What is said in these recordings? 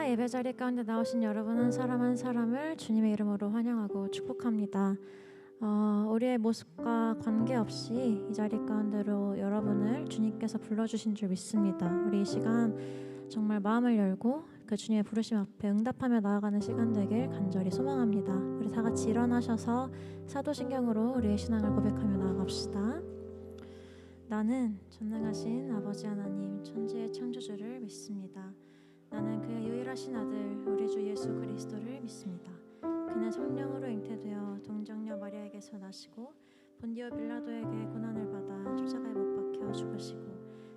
예배 자리 가운데 나오신 여러분 한 사람 한 사람을 주님의 이름으로 환영하고 축복합니다. 우리의 모습과 관계없이 이 자리 가운데로 여러분을 주님께서 불러주신 줄 믿습니다. 우리 이 시간 정말 마음을 열고 그 주님의 부르심 앞에 응답하며 나아가는 시간 되길 간절히 소망합니다. 우리 다 같이 일어나셔서 사도신경으로 우리의 신앙을 고백하며 나아갑시다. 나는 전능하신 아버지 하나님 천지의 창조주를 믿습니다. 나는 그의 유일하신 아들 우리 주 예수 그리스도를 믿습니다. 그는 성령으로 잉태되어 동정녀 마리아에게서 나시고 본디오 빌라도에게 고난을 받아 십자가에 못 박혀 죽으시고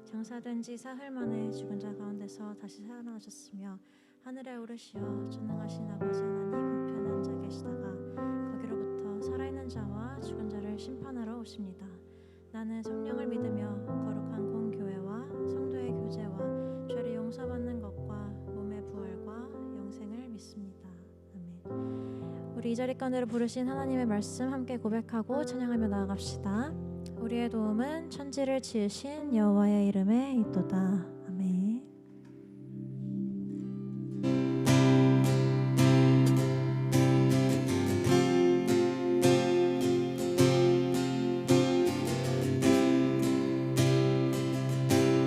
장사된 지 사흘 만에 죽은 자 가운데서 다시 살아나셨으며 하늘에 오르시어 전능하신 아버지 하나님 우편에 앉아 계시다가 거기로부터 살아있는 자와 죽은 자를 심판하러 오십니다. 나는 성령을 믿으며 거룩한 공교회와 성도의 교제와 죄를 용서받는 것과 몸의 부활과 영생을 믿습니다. 아멘. 우리 이 자리 가운데로 부르신 하나님의 말씀 함께 고백하고 찬양하며 나아갑시다. 우리의 도움은 천지를 지으신 여호와의 이름에 있도다. 아멘.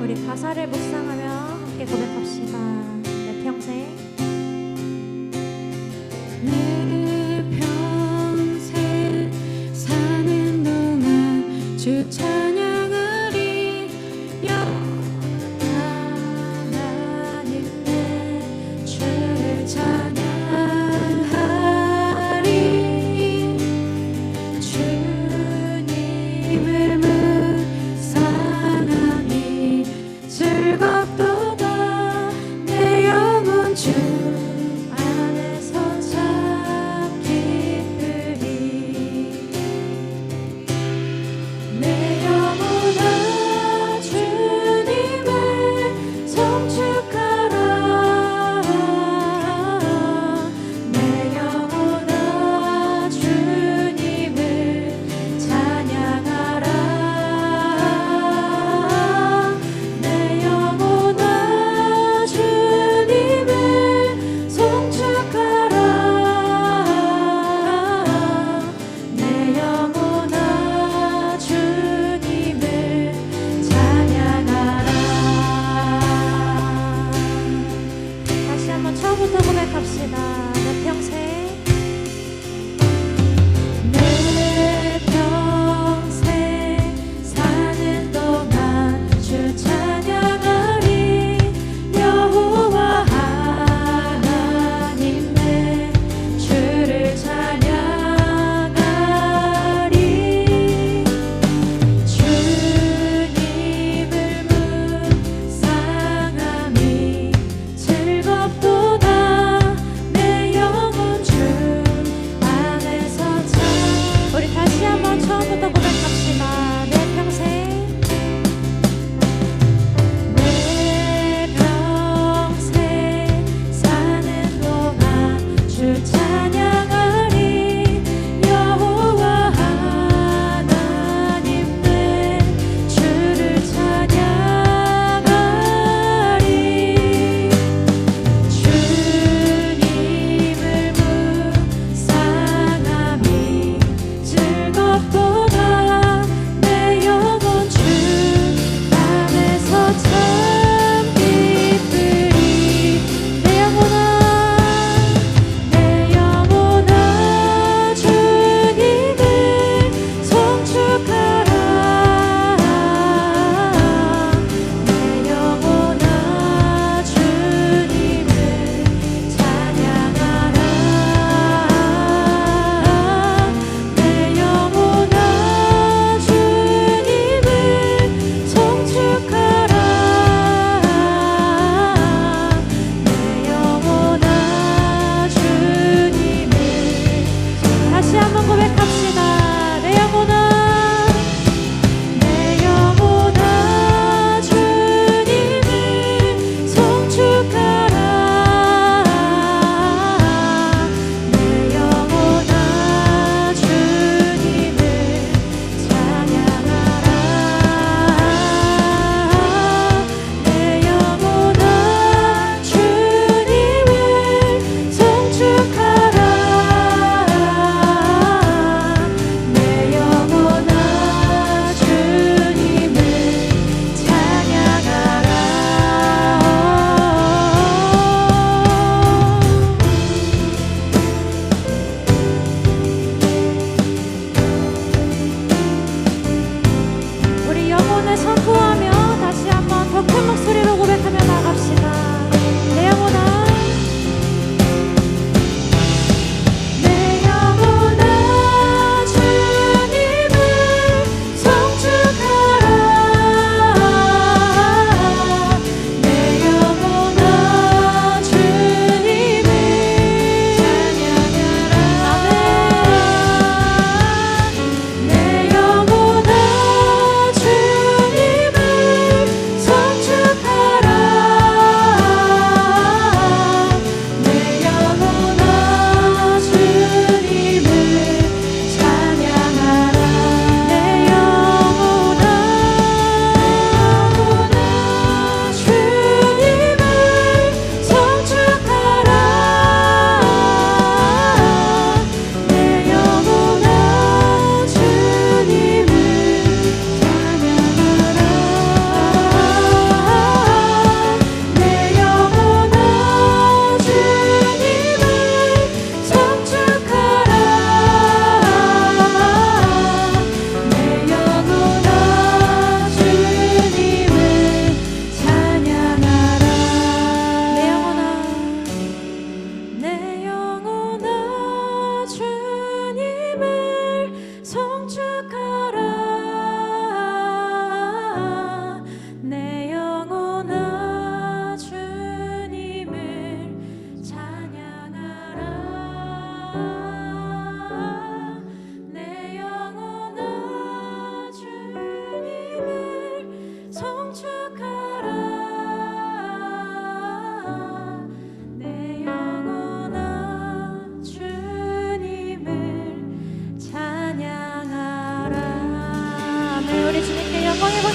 우리 가사를 묵상하며 함께 고백합시다. 내 평생 사는 동안 주 찬양하리. 하나님 내 주를 찬양하리. 주님을 묵상하니 즐겁도다. 내 영혼 주 안에서 참 기쁘리. 내 영혼아 주님을 성축하라. 내 영혼아 주님을 찬양하라. 내 영혼아 주님을 성축하라. 내 영혼아 주님을 찬양하라. 다시 한번 처음부터 고백합시다. 내 평생 내 평생 사는 동안 주 찬양하리. 여호와 하나님 내 주를 찬양하리. 주님을 묵상함이 즐겁도다. 내 영혼 주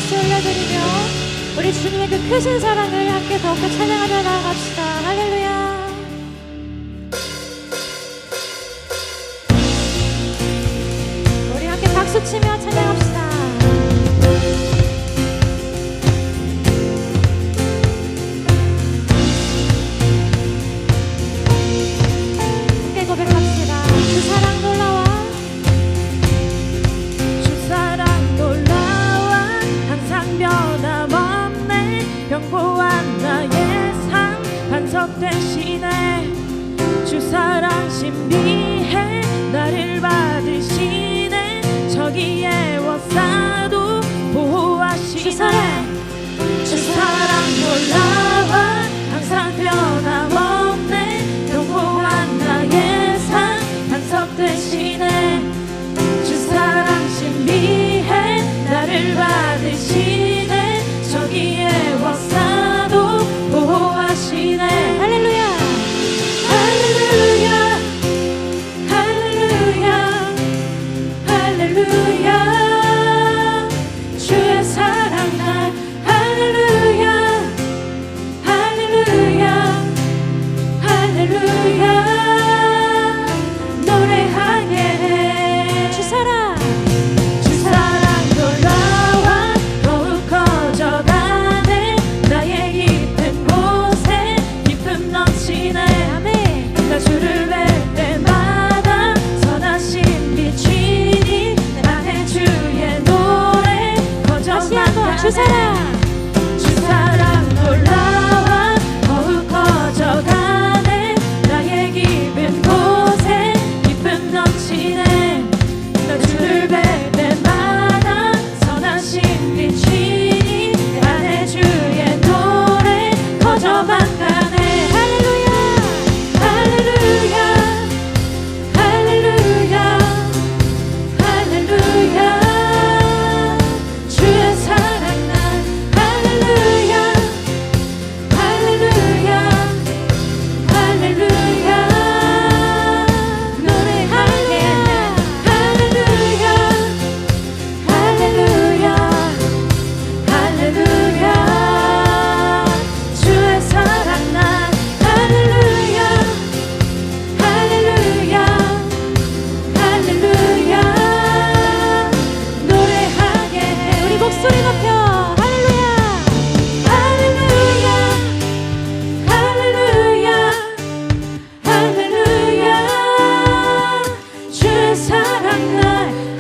박수 올려드리며 우리 주님의 그 크신 사랑을 함께 더욱더 찬양하며 나아갑시다. 할렐루야. 우리 함께 박수 치며 찬양합시다. 함께 고백합시다. 주 사랑 놀라워. 주 사랑 놀라워 항상 변함없네. 평범한 나의 삶 반석 되시네. 주 사랑 신비해 나를 받으시네. 저기에 워싸도 보호하시네. 주 사랑 놀라워 항상 변함없네. 평범한 나의 삶 반석 되시네. 주 사랑 신비해 나를 받으시네. 저기에 워싸도 보호하시네. 할렐루야. 할렐루야 할렐루야 할렐루야. 주의 사랑 날 할렐루야 할렐루야 할렐루야 노래하게 해. 주 사랑 주 사랑 놀라워 더욱 커져가네. 나의 깊은 곳에 기쁨 넘치네. 아멘. 나 주를 뵐 때마다 선하신 빛이니 내 안에 주의 노래 다시 한번 주 거저만 사랑 주 사랑 놀라워 더욱 커져가네. 나의 깊은 곳에 기쁨 넘치네. 나 주를 뵐 때마다 선하신 빛이니 내 안에 주의 노래 거저만 가네. 할렐루야. 할렐루야 할렐루야 할렐루야. 주의 사랑 날 할렐루야 할렐루야 할렐루야 노래하게 할렐루야 할렐루야 할렐루야. 주의 사랑 날 할렐루야 할렐루야 할렐루야 노래하게 해. 우리 목소리 높여. 할렐루야. 할렐루야 할렐루야 할렐루야. 주의 사랑 날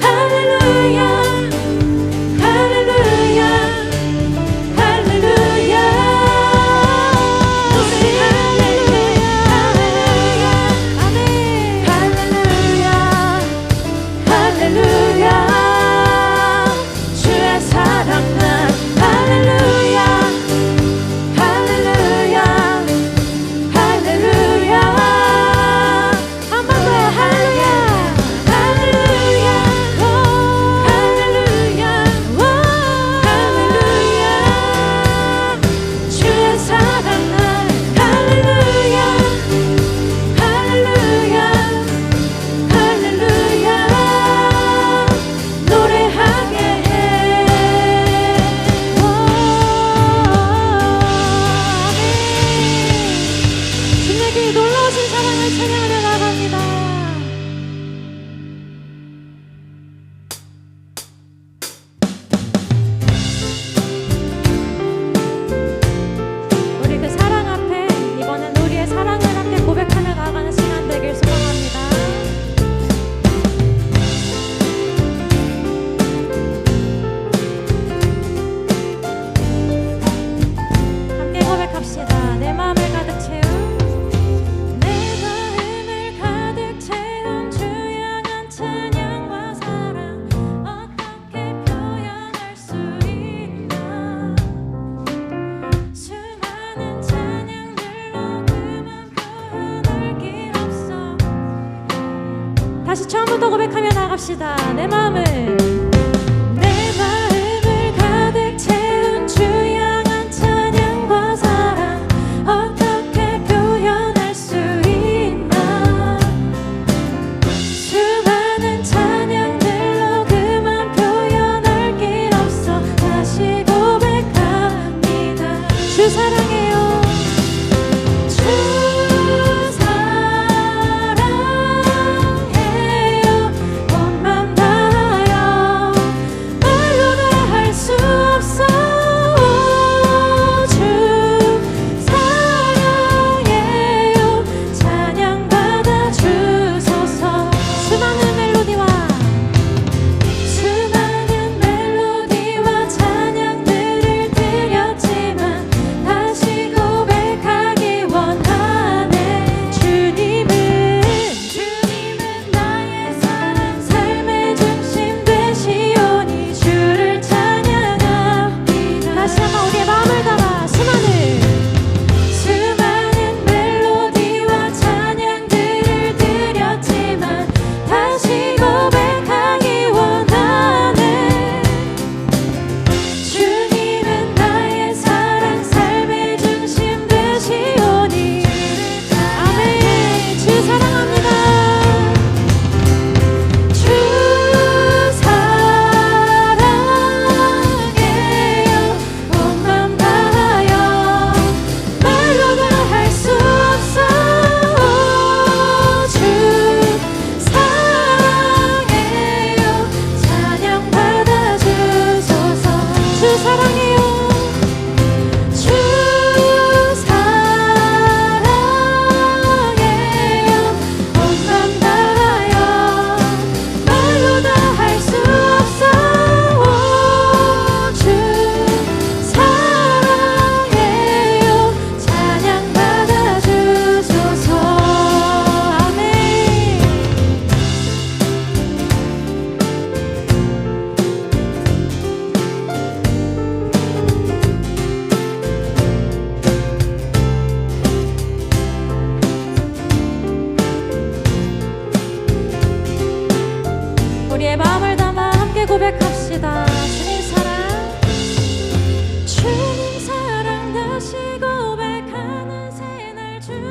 할렐루야 할렐루야 할렐루야 할렐루야 할렐루야. 주의 사랑 날 할렐루야 할렐루야 할렐루야. 한 번 더. 할렐루야. 할렐루야 할렐루야 할렐루야. 주의 사랑 날 할렐루야 할렐루야 할렐루야 노래하게 해. 주님의 놀라우신 사랑을 찬양하며 나갑니다. 우리 그 사랑 앞에 이번엔 우리의 사랑을 함께 고백하며 나아가는 시간 되길 소망합니다. 함께 고백합시다. 내 마음을 가득 채운 주 향한 찬양과 사랑 어떻게 표현할 수 있나. 수많은 찬양들로 그만 표현할 길 없어. 다시 처음부터 고백하며 나갑시다. 내 마음을 가득 채운 주 향한 찬양과 사랑 어떻게 표현할 수 있나. 수많은 찬양들로 그만 표현할 길 없어. 다시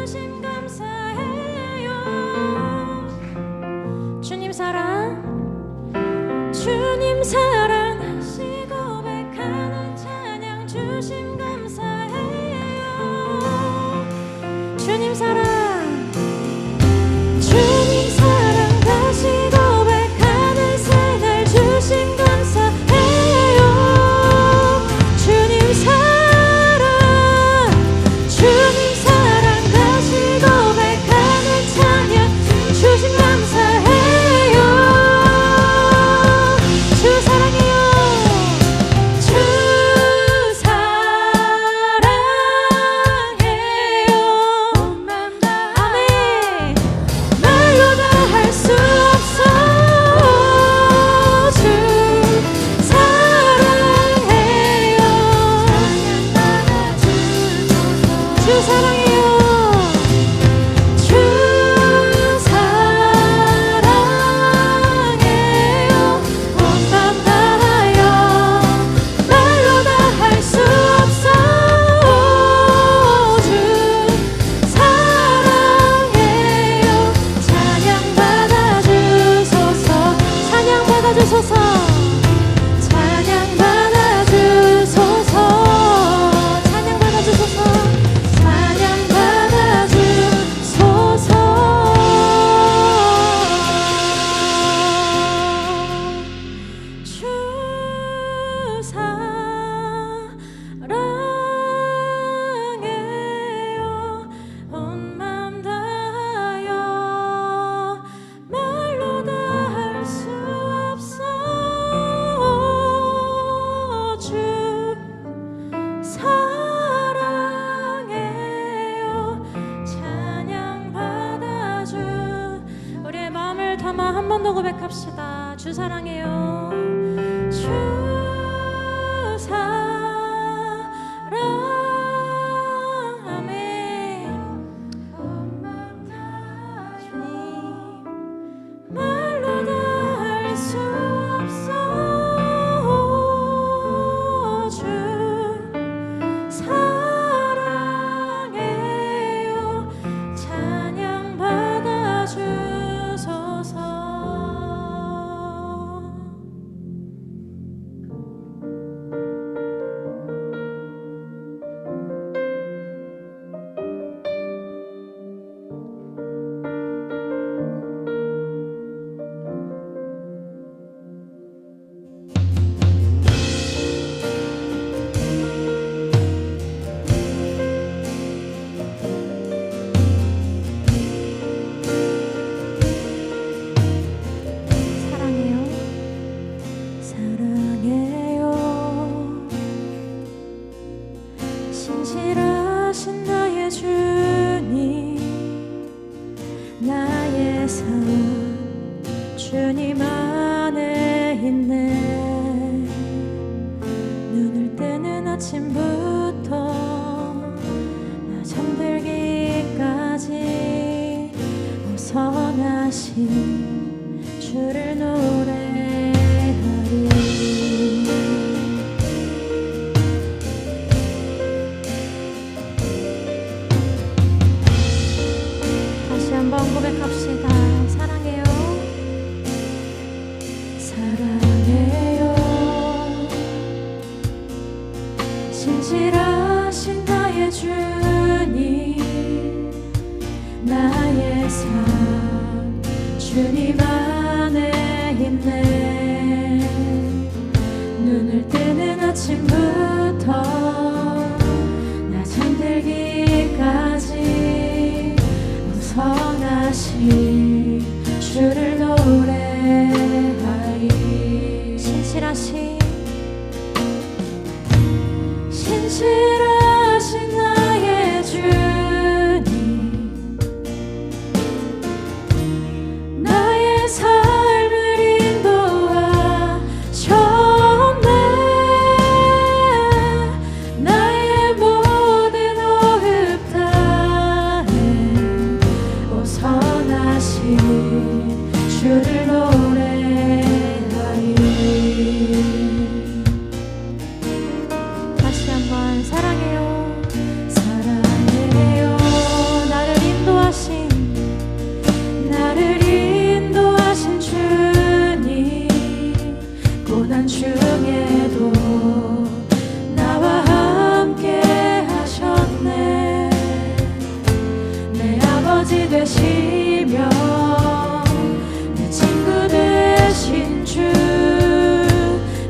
주심 감사해요. 주님 사랑 주님 사랑 다시 고백하는 찬양 주심 감사해요. 주님 사랑 주님 사랑 다시 고백하는 새날 주심 감사해요. 주님 사랑 주님 사랑 다시 고백하는 찬양 주심 감사해요. 주 사랑해요. 주 사랑해요. 온 맘 다 아멘. 말로 다 할 수 없어. 주 사랑해요. 찬양받아 주소서. 주 사랑해요. 주 사랑해요. 온 맘 다하여 말로 다 할 수 없어. 주 사랑해요. 찬양받아 주소서. 찬양받아 주소서. 찬양받아 주소서. 찬양받아 주소서. 찬양받아 주소서. 주 사랑해요. 온 맘 다하여 말로 다 할 수 없어. 주 사랑해요. 찬양받아 주. 우리의 마음을 담아 한 번 더 고백합시다. 주 사랑해요. 주 사랑 아멘. 주님 말로 다 할 수 없어. 주 사랑해요. 찬양받아 주소서. 사랑해요. 신실하신 나의 주님, 나의 삶 주님 안에 있네. 눈을 뜨는 아침부터 나 잠들기까지 벗어나신 주를 노래하리. 다시 한번 고백합시다. 사랑해요. 사랑해요. 신실하신 나의 주님, 나의 삶 주님 안에 있네. 눈을 뜨는 아침부터 나 잠들기까지 벗어나신 주를 노래하리. 신실하신 나의 주님, 나의 삶을 인도하셨네. 아버지 되시며 내 친구 되신 주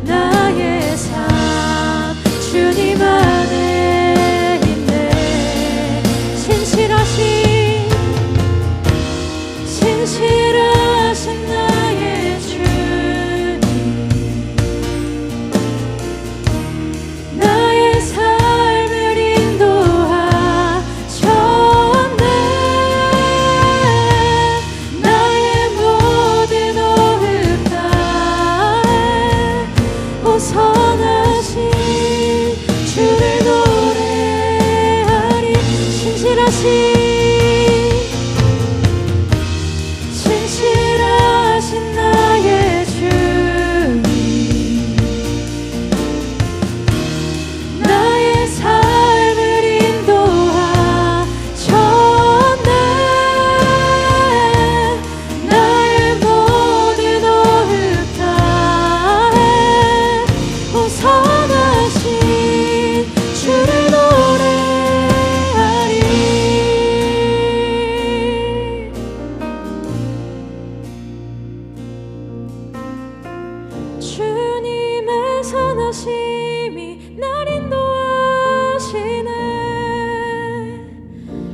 나의 삶 주님 안에 있네. 신실하신 나의 주님 나의 삶을 인도하셨네. 나의 모든 오흡 다해 오선하신 주를 노래하리. 신실하신 나의 주님 나의 삶을 인도하셨네. 나의 모든 오흡 다해 오선하신 주를 노래하리. 주님의 선하심이 날 인도하시네.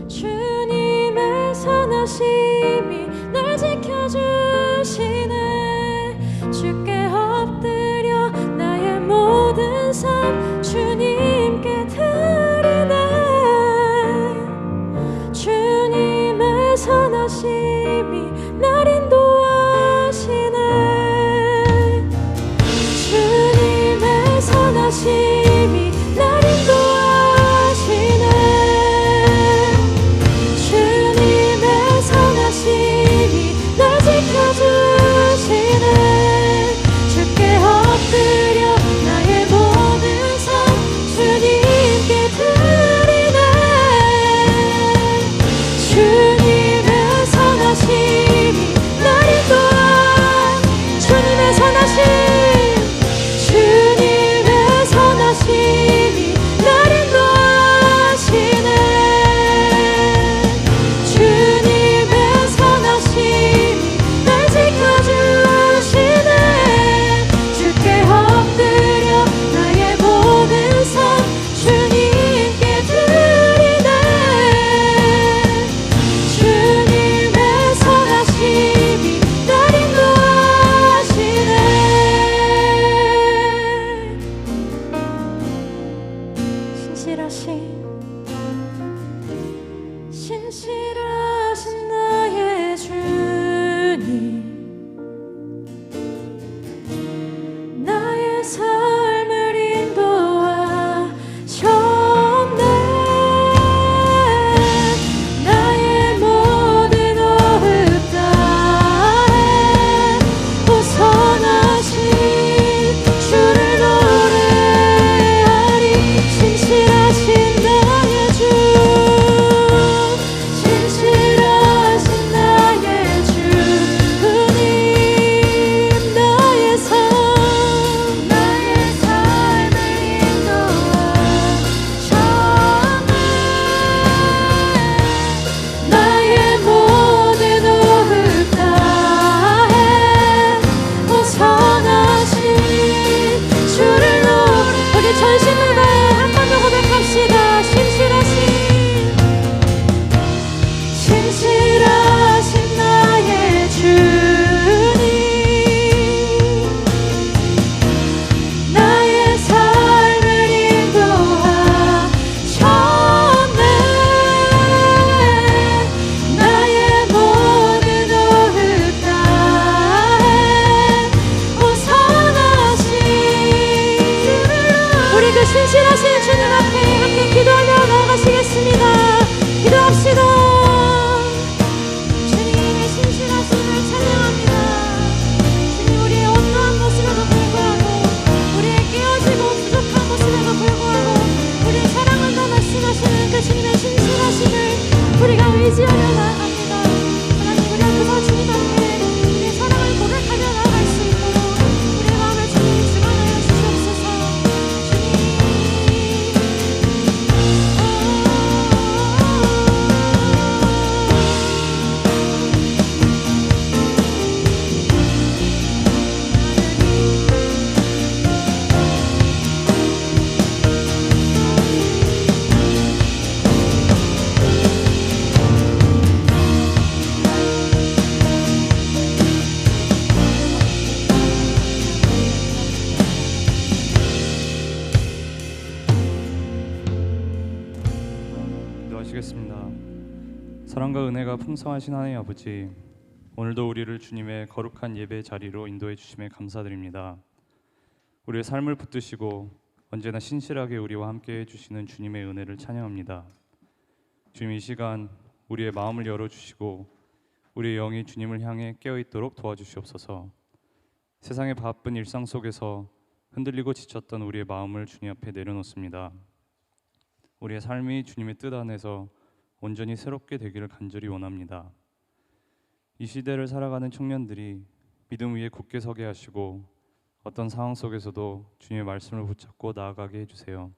주님의 선하심이 날 지켜주시네. 주께 엎드려 나의 모든 삶 주님께 드리네. 주님의 선하심이 날 인도하시네. 주님의 선하심이 날 인도하시네. 주님의 선하심이 사랑과 은혜가 풍성하신 하나님 아버지, 오늘도 우리를 주님의 거룩한 예배 자리로 인도해 주심에 감사드립니다. 우리의 삶을 붙드시고 언제나 신실하게 우리와 함께 해주시는 주님의 은혜를 찬양합니다. 주님, 이 시간 우리의 마음을 열어주시고 우리의 영이 주님을 향해 깨어있도록 도와주시옵소서. 세상의 바쁜 일상 속에서 흔들리고 지쳤던 우리의 마음을 주님 앞에 내려놓습니다. 우리의 삶이 주님의 뜻 안에서 온전히 새롭게 되기를 간절히 원합니다. 이 시대를 살아가는 청년들이 믿음 위에 굳게 서게 하시고 어떤 상황 속에서도 주님의 말씀을 붙잡고 나아가게 해주세요.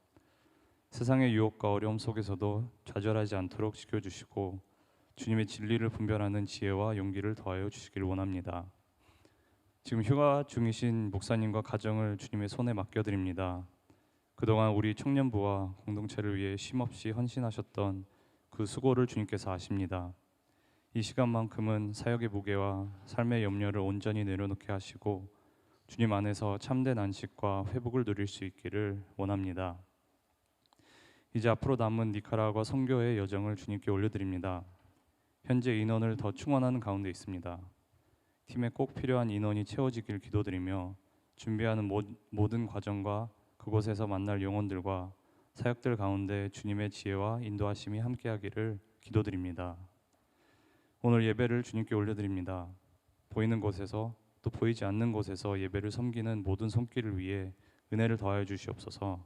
세상의 유혹과 어려움 속에서도 좌절하지 않도록 지켜주시고 주님의 진리를 분별하는 지혜와 용기를 더하여 주시길 원합니다. 지금 휴가 중이신 목사님과 가정을 주님의 손에 맡겨드립니다. 그동안 우리 청년부와 공동체를 위해 쉼없이 헌신하셨던 그 수고를 주님께서 아십니다. 이 시간만큼은 사역의 무게와 삶의 염려를 온전히 내려놓게 하시고 주님 안에서 참된 안식과 회복을 누릴 수 있기를 원합니다. 이제 앞으로 남은 니카라과 선교의 여정을 주님께 올려드립니다. 현재 인원을 더 충원하는 가운데 있습니다. 팀에 꼭 필요한 인원이 채워지길 기도드리며 준비하는 모든 과정과 그곳에서 만날 영혼들과 사역들 가운데 주님의 지혜와 인도하심이 함께하기를 기도드립니다. 오늘 예배를 주님께 올려드립니다. 보이는 곳에서 또 보이지 않는 곳에서 예배를 섬기는 모든 손길을 위해 은혜를 더하여 주시옵소서.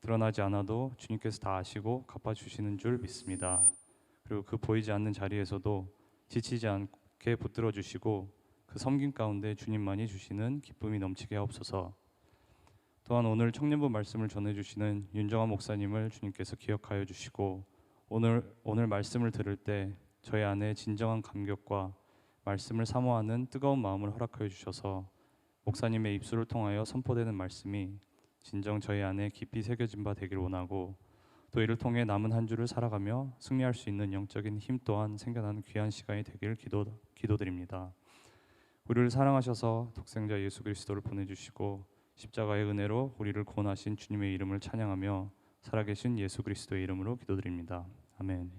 드러나지 않아도 주님께서 다 아시고 갚아주시는 줄 믿습니다. 그리고 그 보이지 않는 자리에서도 지치지 않게 붙들어 주시고 그 섬김 가운데 주님만이 주시는 기쁨이 넘치게 하옵소서. 또한 오늘 청년부 말씀을 전해주시는 윤정환 목사님을 주님께서 기억하여 주시고 오늘 말씀을 들을 때 저희 안에 진정한 감격과 말씀을 사모하는 뜨거운 마음을 허락하여 주셔서 목사님의 입술을 통하여 선포되는 말씀이 진정 저희 안에 깊이 새겨진 바 되길 원하고 또 이를 통해 남은 한 주를 살아가며 승리할 수 있는 영적인 힘 또한 생겨나는 귀한 시간이 되길 기도드립니다. 우리를 사랑하셔서 독생자 예수 그리스도를 보내주시고 십자가의 은혜로 우리를 구원하신 주님의 이름을 찬양하며 살아계신 예수 그리스도의 이름으로 기도드립니다. 아멘.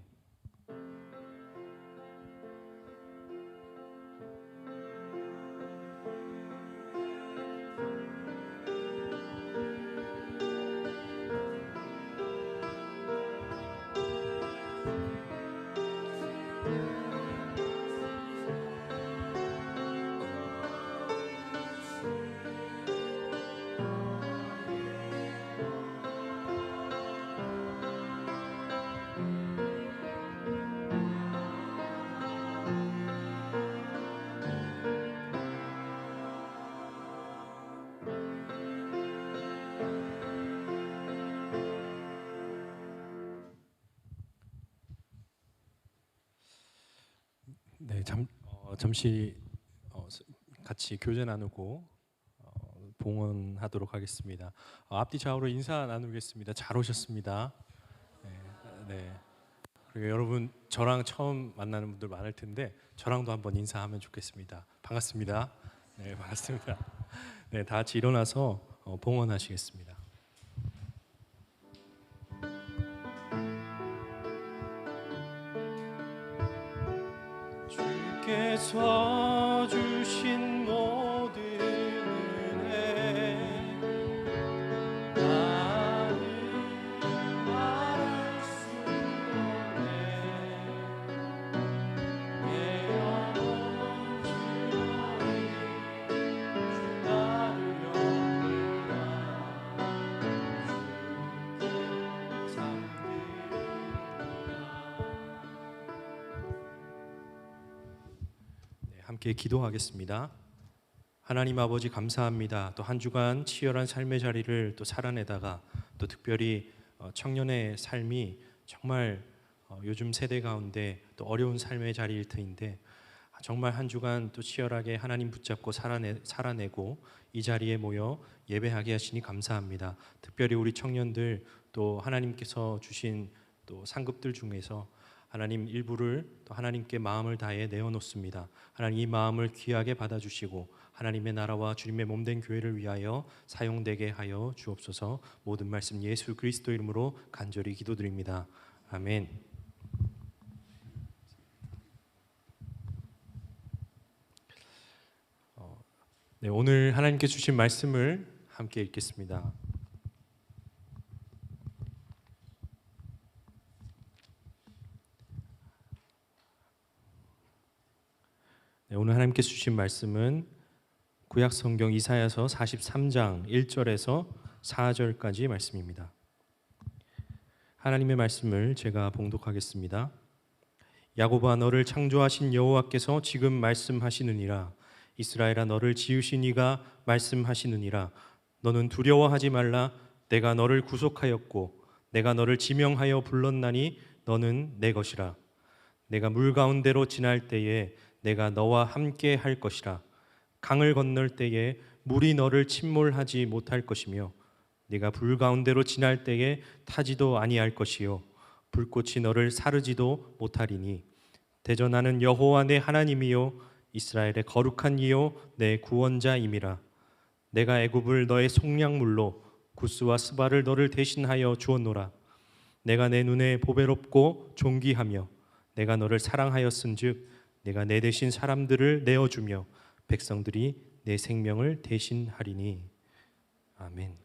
네, 잠시 같이 교제 나누고 봉헌하도록 하겠습니다. 앞뒤 좌우로 인사 나누겠습니다. 잘 오셨습니다. 네. 그리고 여러분 저랑 처음 만나는 분들 많을 텐데 저랑도 한번 인사하면 좋겠습니다. 반갑습니다. 네, 반갑습니다. 네, 다 같이 일어나서 봉헌하시겠습니다. 주께서 주신 모든 은혜 나는 말할 수 없네. 내 영혼 주나니 주 나를 영원하 주께 잠들이라. 함께 기도하겠습니다. 하나님 아버지 감사합니다. 또 한 주간 치열한 삶의 자리를 또 살아내다가 또 특별히 청년의 삶이 정말 요즘 세대 가운데 또 어려운 삶의 자리일 터인데 정말 한 주간 또 치열하게 하나님 붙잡고 살아내고 이 자리에 모여 예배하게 하시니 감사합니다. 특별히 우리 청년들 또 하나님께서 주신 또 상급들 중에서 하나님 일부를 또 하나님께 마음을 다해 내어놓습니다. 하나님 이 마음을 귀하게 받아주시고 하나님의 나라와 주님의 몸된 교회를 위하여 사용되게 하여 주옵소서. 모든 말씀 예수 그리스도 이름으로 간절히 기도드립니다. 아멘. 네, 오늘 하나님께 주신 말씀을 함께 읽겠습니다. 네, 오늘 하나님께 주신 말씀은 구약 성경 이사야서 43장 1절에서 4절까지 말씀입니다. 하나님의 말씀을 제가 봉독하겠습니다. 야곱아, 너를 창조하신 여호와께서 지금 말씀하시느니라. 이스라엘아, 너를 지으신 이가 말씀하시느니라. 너는 두려워하지 말라. 내가 너를 구속하였고 내가 너를 지명하여 불렀나니 너는 내 것이라. 내가 물 가운데로 지날 때에 내가 너와 함께 할 것이라. 강을 건널 때에 물이 너를 침몰하지 못할 것이며 네가 불 가운데로 지날 때에 타지도 아니할 것이요 불꽃이 너를 사르지도 못하리니 대전하는 여호와 내 하나님이요 이스라엘의 거룩한 이요 내 구원자임이라. 내가 애굽을 너의 속량물로 구스와 스바를 너를 대신하여 주었노라. 내가 내 눈에 보배롭고 존귀하며 내가 너를 사랑하였은즉 내가 내 대신 사람들을 내어주며 백성들이 내 생명을 대신하리니. 아멘.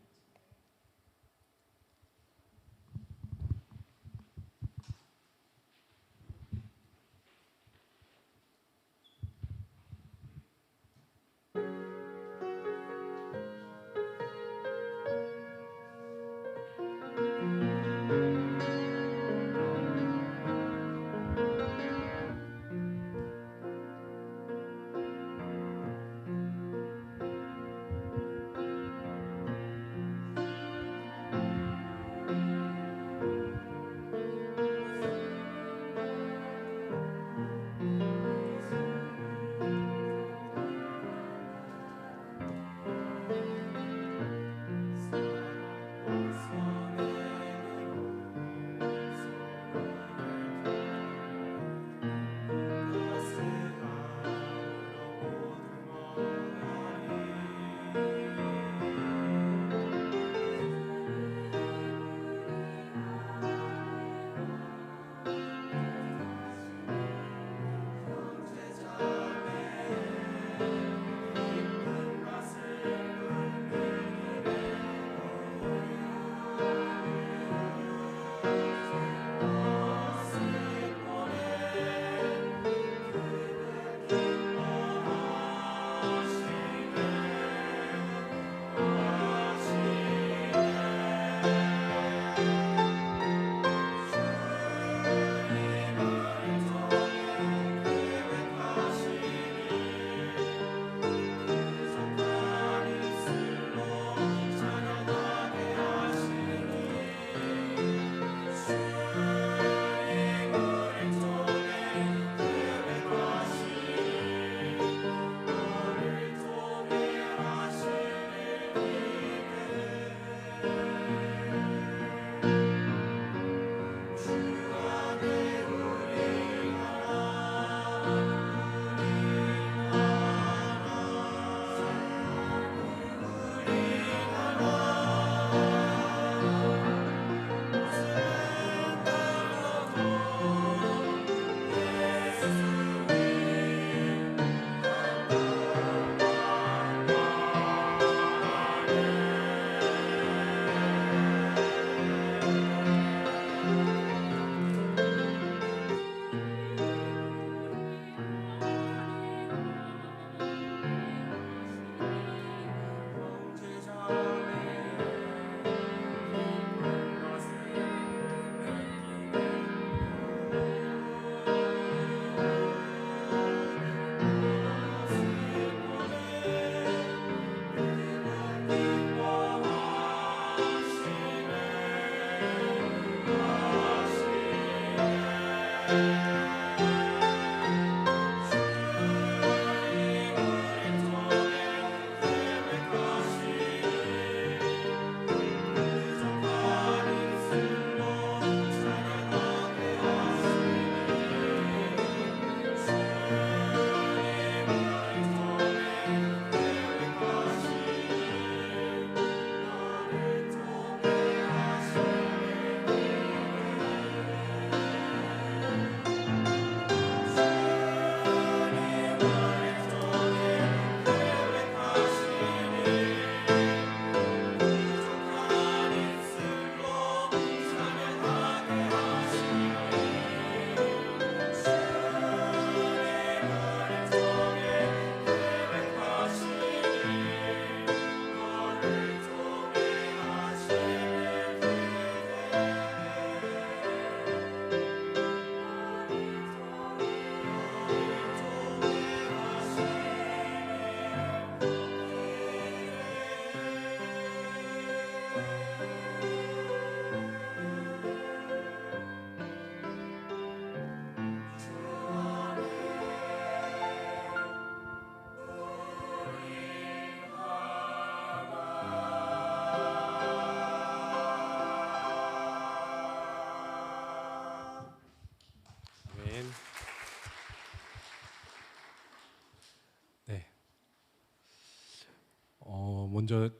먼저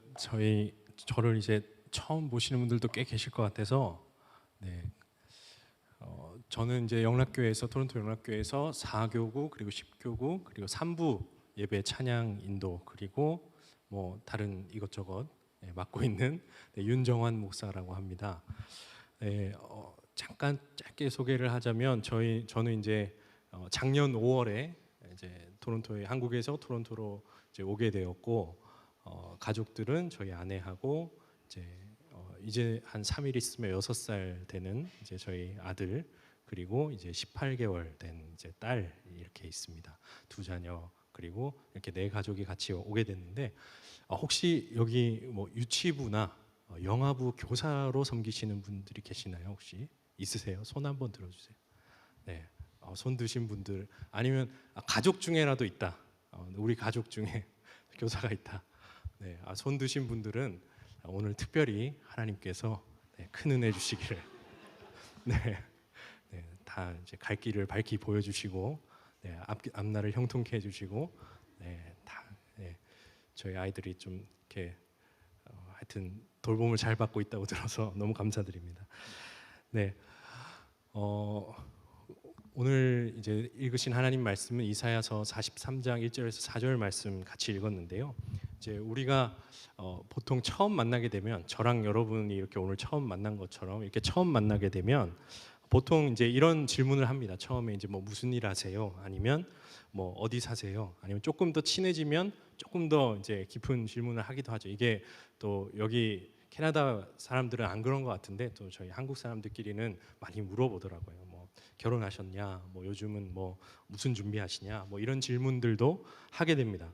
저를 이제 처음 보시는 분들도 꽤 계실 것 같아서 네. 저는 이제 영락교회에서 토론토 영락교회에서 4교구 그리고 10교구 그리고 3부 예배 찬양 인도 그리고 뭐 다른 이것저것 맡고 있는 윤정환 목사라고 합니다. 네, 잠깐 짧게 소개를 하자면 저는 이제 작년 5월에 이제 한국에서 토론토로 이제 오게 되었고 가족들은 저희 아내하고 이제 한 3일 있으면 6살 되는 이제 저희 아들 그리고 이제 18개월 된 이제 딸 이렇게 있습니다. 두 자녀 그리고 이렇게 네 가족이 같이 오게 됐는데 혹시 여기 뭐 유치부나 영아부 교사로 섬기시는 분들이 계시나요? 혹시 있으세요? 손 한번 들어주세요. 네, 손 드신 분들 아니면 가족 중에라도 있다. 우리 가족 중에 교사가 있다. 네, 손 드신 분들은 오늘 특별히 하나님께서 큰 은혜 주시기를 다 이제 갈 길을 밝히 보여주시고 앞날을 형통케 해주시고 저희 아이들이 좀 이렇게 하여튼 돌봄을 잘 받고 있다고 들어서 너무 감사드립니다. 네, 오늘 이제 읽으신 하나님 말씀은 이사야서 43장 1절에서 4절 말씀 같이 읽었는데요. 이제 우리가 보통 처음 만나게 되면 저랑 여러분이 이렇게 오늘 처음 만난 것처럼 이렇게 처음 만나게 되면 보통 이제 이런 질문을 합니다. 처음에 이제 뭐 무슨 일 하세요? 아니면 뭐 어디 사세요? 아니면 조금 더 친해지면 조금 더 이제 깊은 질문을 하기도 하죠. 이게 또 여기 캐나다 사람들은 안 그런 것 같은데 또 저희 한국 사람들끼리는 많이 물어보더라고요. 뭐 결혼하셨냐? 뭐 요즘은 뭐 무슨 준비하시냐? 뭐 이런 질문들도 하게 됩니다.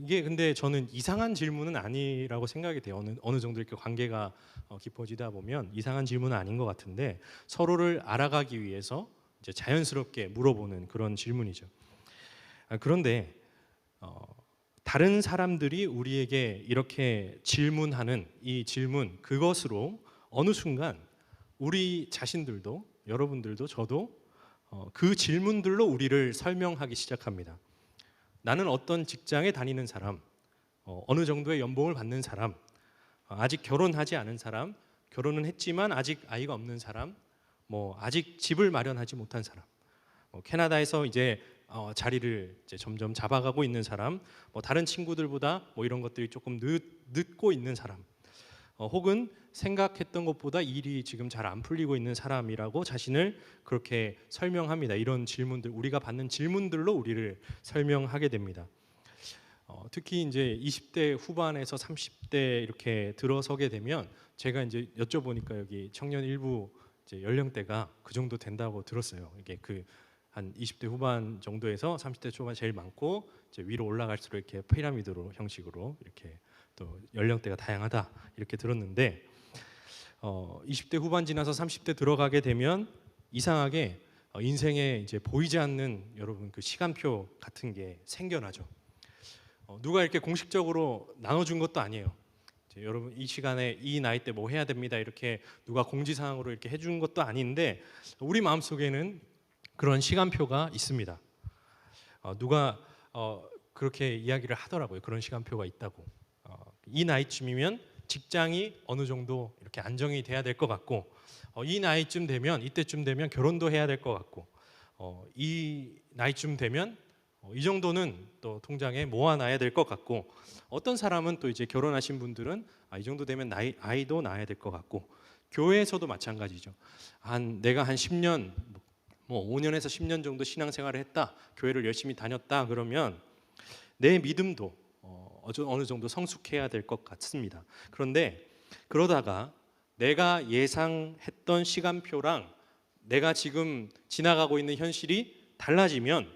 이게 근데 저는 이상한 질문은 아니라고 생각이 돼요. 어느 정도 이렇게 관계가 깊어지다 보면 이상한 질문은 아닌 것 같은데 서로를 알아가기 위해서 이제 자연스럽게 물어보는 그런 질문이죠. 그런데 다른 사람들이 우리에게 이렇게 질문하는 이 질문 그것으로 어느 순간 우리 자신들도 여러분들도 저도 그 질문들로 우리를 설명하기 시작합니다. 나는 어떤 직장에 다니는 사람, 어느 정도의 연봉을 받는 사람, 아직 결혼하지 않은 사람, 결혼은 했지만 아직 아이가 없는 사람, 뭐 아직 집을 마련하지 못한 사람, 캐나다에서 이제 자리를 이제 점점 잡아가고 있는 사람, 뭐 다른 친구들보다 뭐 이런 것들이 조금 늦고 있는 사람, 혹은 생각했던 것보다 일이 지금 잘 안 풀리고 있는 사람이라고 자신을 그렇게 설명합니다. 이런 질문들, 우리가 받는 질문들로 우리를 설명하게 됩니다. 특히 이제 20대 후반에서 30대 이렇게 들어서게 되면 제가 이제 여쭤보니까 여기 청년 일부 이제 연령대가 그 정도 된다고 들었어요. 이게 한 20대 후반 정도에서 30대 초반 제일 많고 이제 위로 올라갈수록 이렇게 피라미드로 형식으로 이렇게 또 연령대가 다양하다 이렇게 들었는데 20대 후반 지나서 30대 들어가게 되면 이상하게 인생에 이제 보이지 않는 여러분 그 시간표 같은 게 생겨나죠. 누가 이렇게 공식적으로 나눠준 것도 아니에요. 여러분 이 시간에 이 나이 때 뭐 해야 됩니다 이렇게 누가 공지사항으로 이렇게 해준 것도 아닌데 우리 마음속에는 그런 시간표가 있습니다. 누가 그렇게 이야기를 하더라고요. 그런 시간표가 있다고. 이 나이쯤이면 직장이 어느 정도 이렇게 안정이 돼야 될 것 같고 이 나이쯤 되면 이때쯤 되면 결혼도 해야 될 것 같고 이 나이쯤 되면 이 정도는 또 통장에 모아놔야 될 것 같고 어떤 사람은 또 이제 결혼하신 분들은 이 정도 되면 아이도 낳아야 될 것 같고 교회에서도 마찬가지죠. 내가 한 10년 뭐 5년에서 10년 정도 신앙생활을 했다. 교회를 열심히 다녔다. 그러면 내 믿음도 어느 정도 성숙해야 될 것 같습니다. 그런데 그러다가 내가 예상했던 시간표랑 내가 지금 지나가고 있는 현실이 달라지면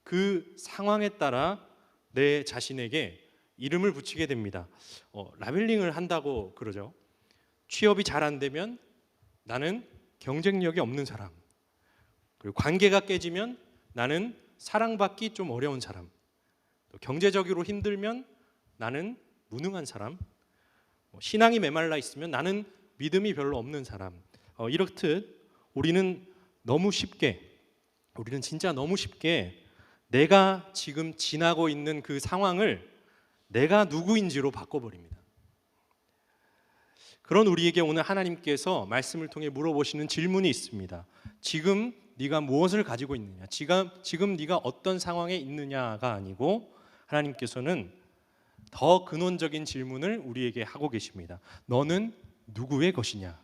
그 상황에 따라 내 자신에게 이름을 붙이게 됩니다. 라벨링을 한다고 그러죠. 취업이 잘 안 되면 나는 경쟁력이 없는 사람. 그리고 관계가 깨지면 나는 사랑받기 좀 어려운 사람. 또 경제적으로 힘들면 나는 무능한 사람. 신앙이 메말라 있으면 나는 믿음이 별로 없는 사람. 이렇듯 우리는 진짜 너무 쉽게 내가 지금 지나고 있는 그 상황을 내가 누구인지로 바꿔버립니다. 그런 우리에게 오늘 하나님께서 말씀을 통해 물어보시는 질문이 있습니다. 지금 네가 무엇을 가지고 있느냐? 지금 네가 어떤 상황에 있느냐가 아니고 하나님께서는 더 근원적인 질문을 우리에게 하고 계십니다. 너는 누구의 것이냐?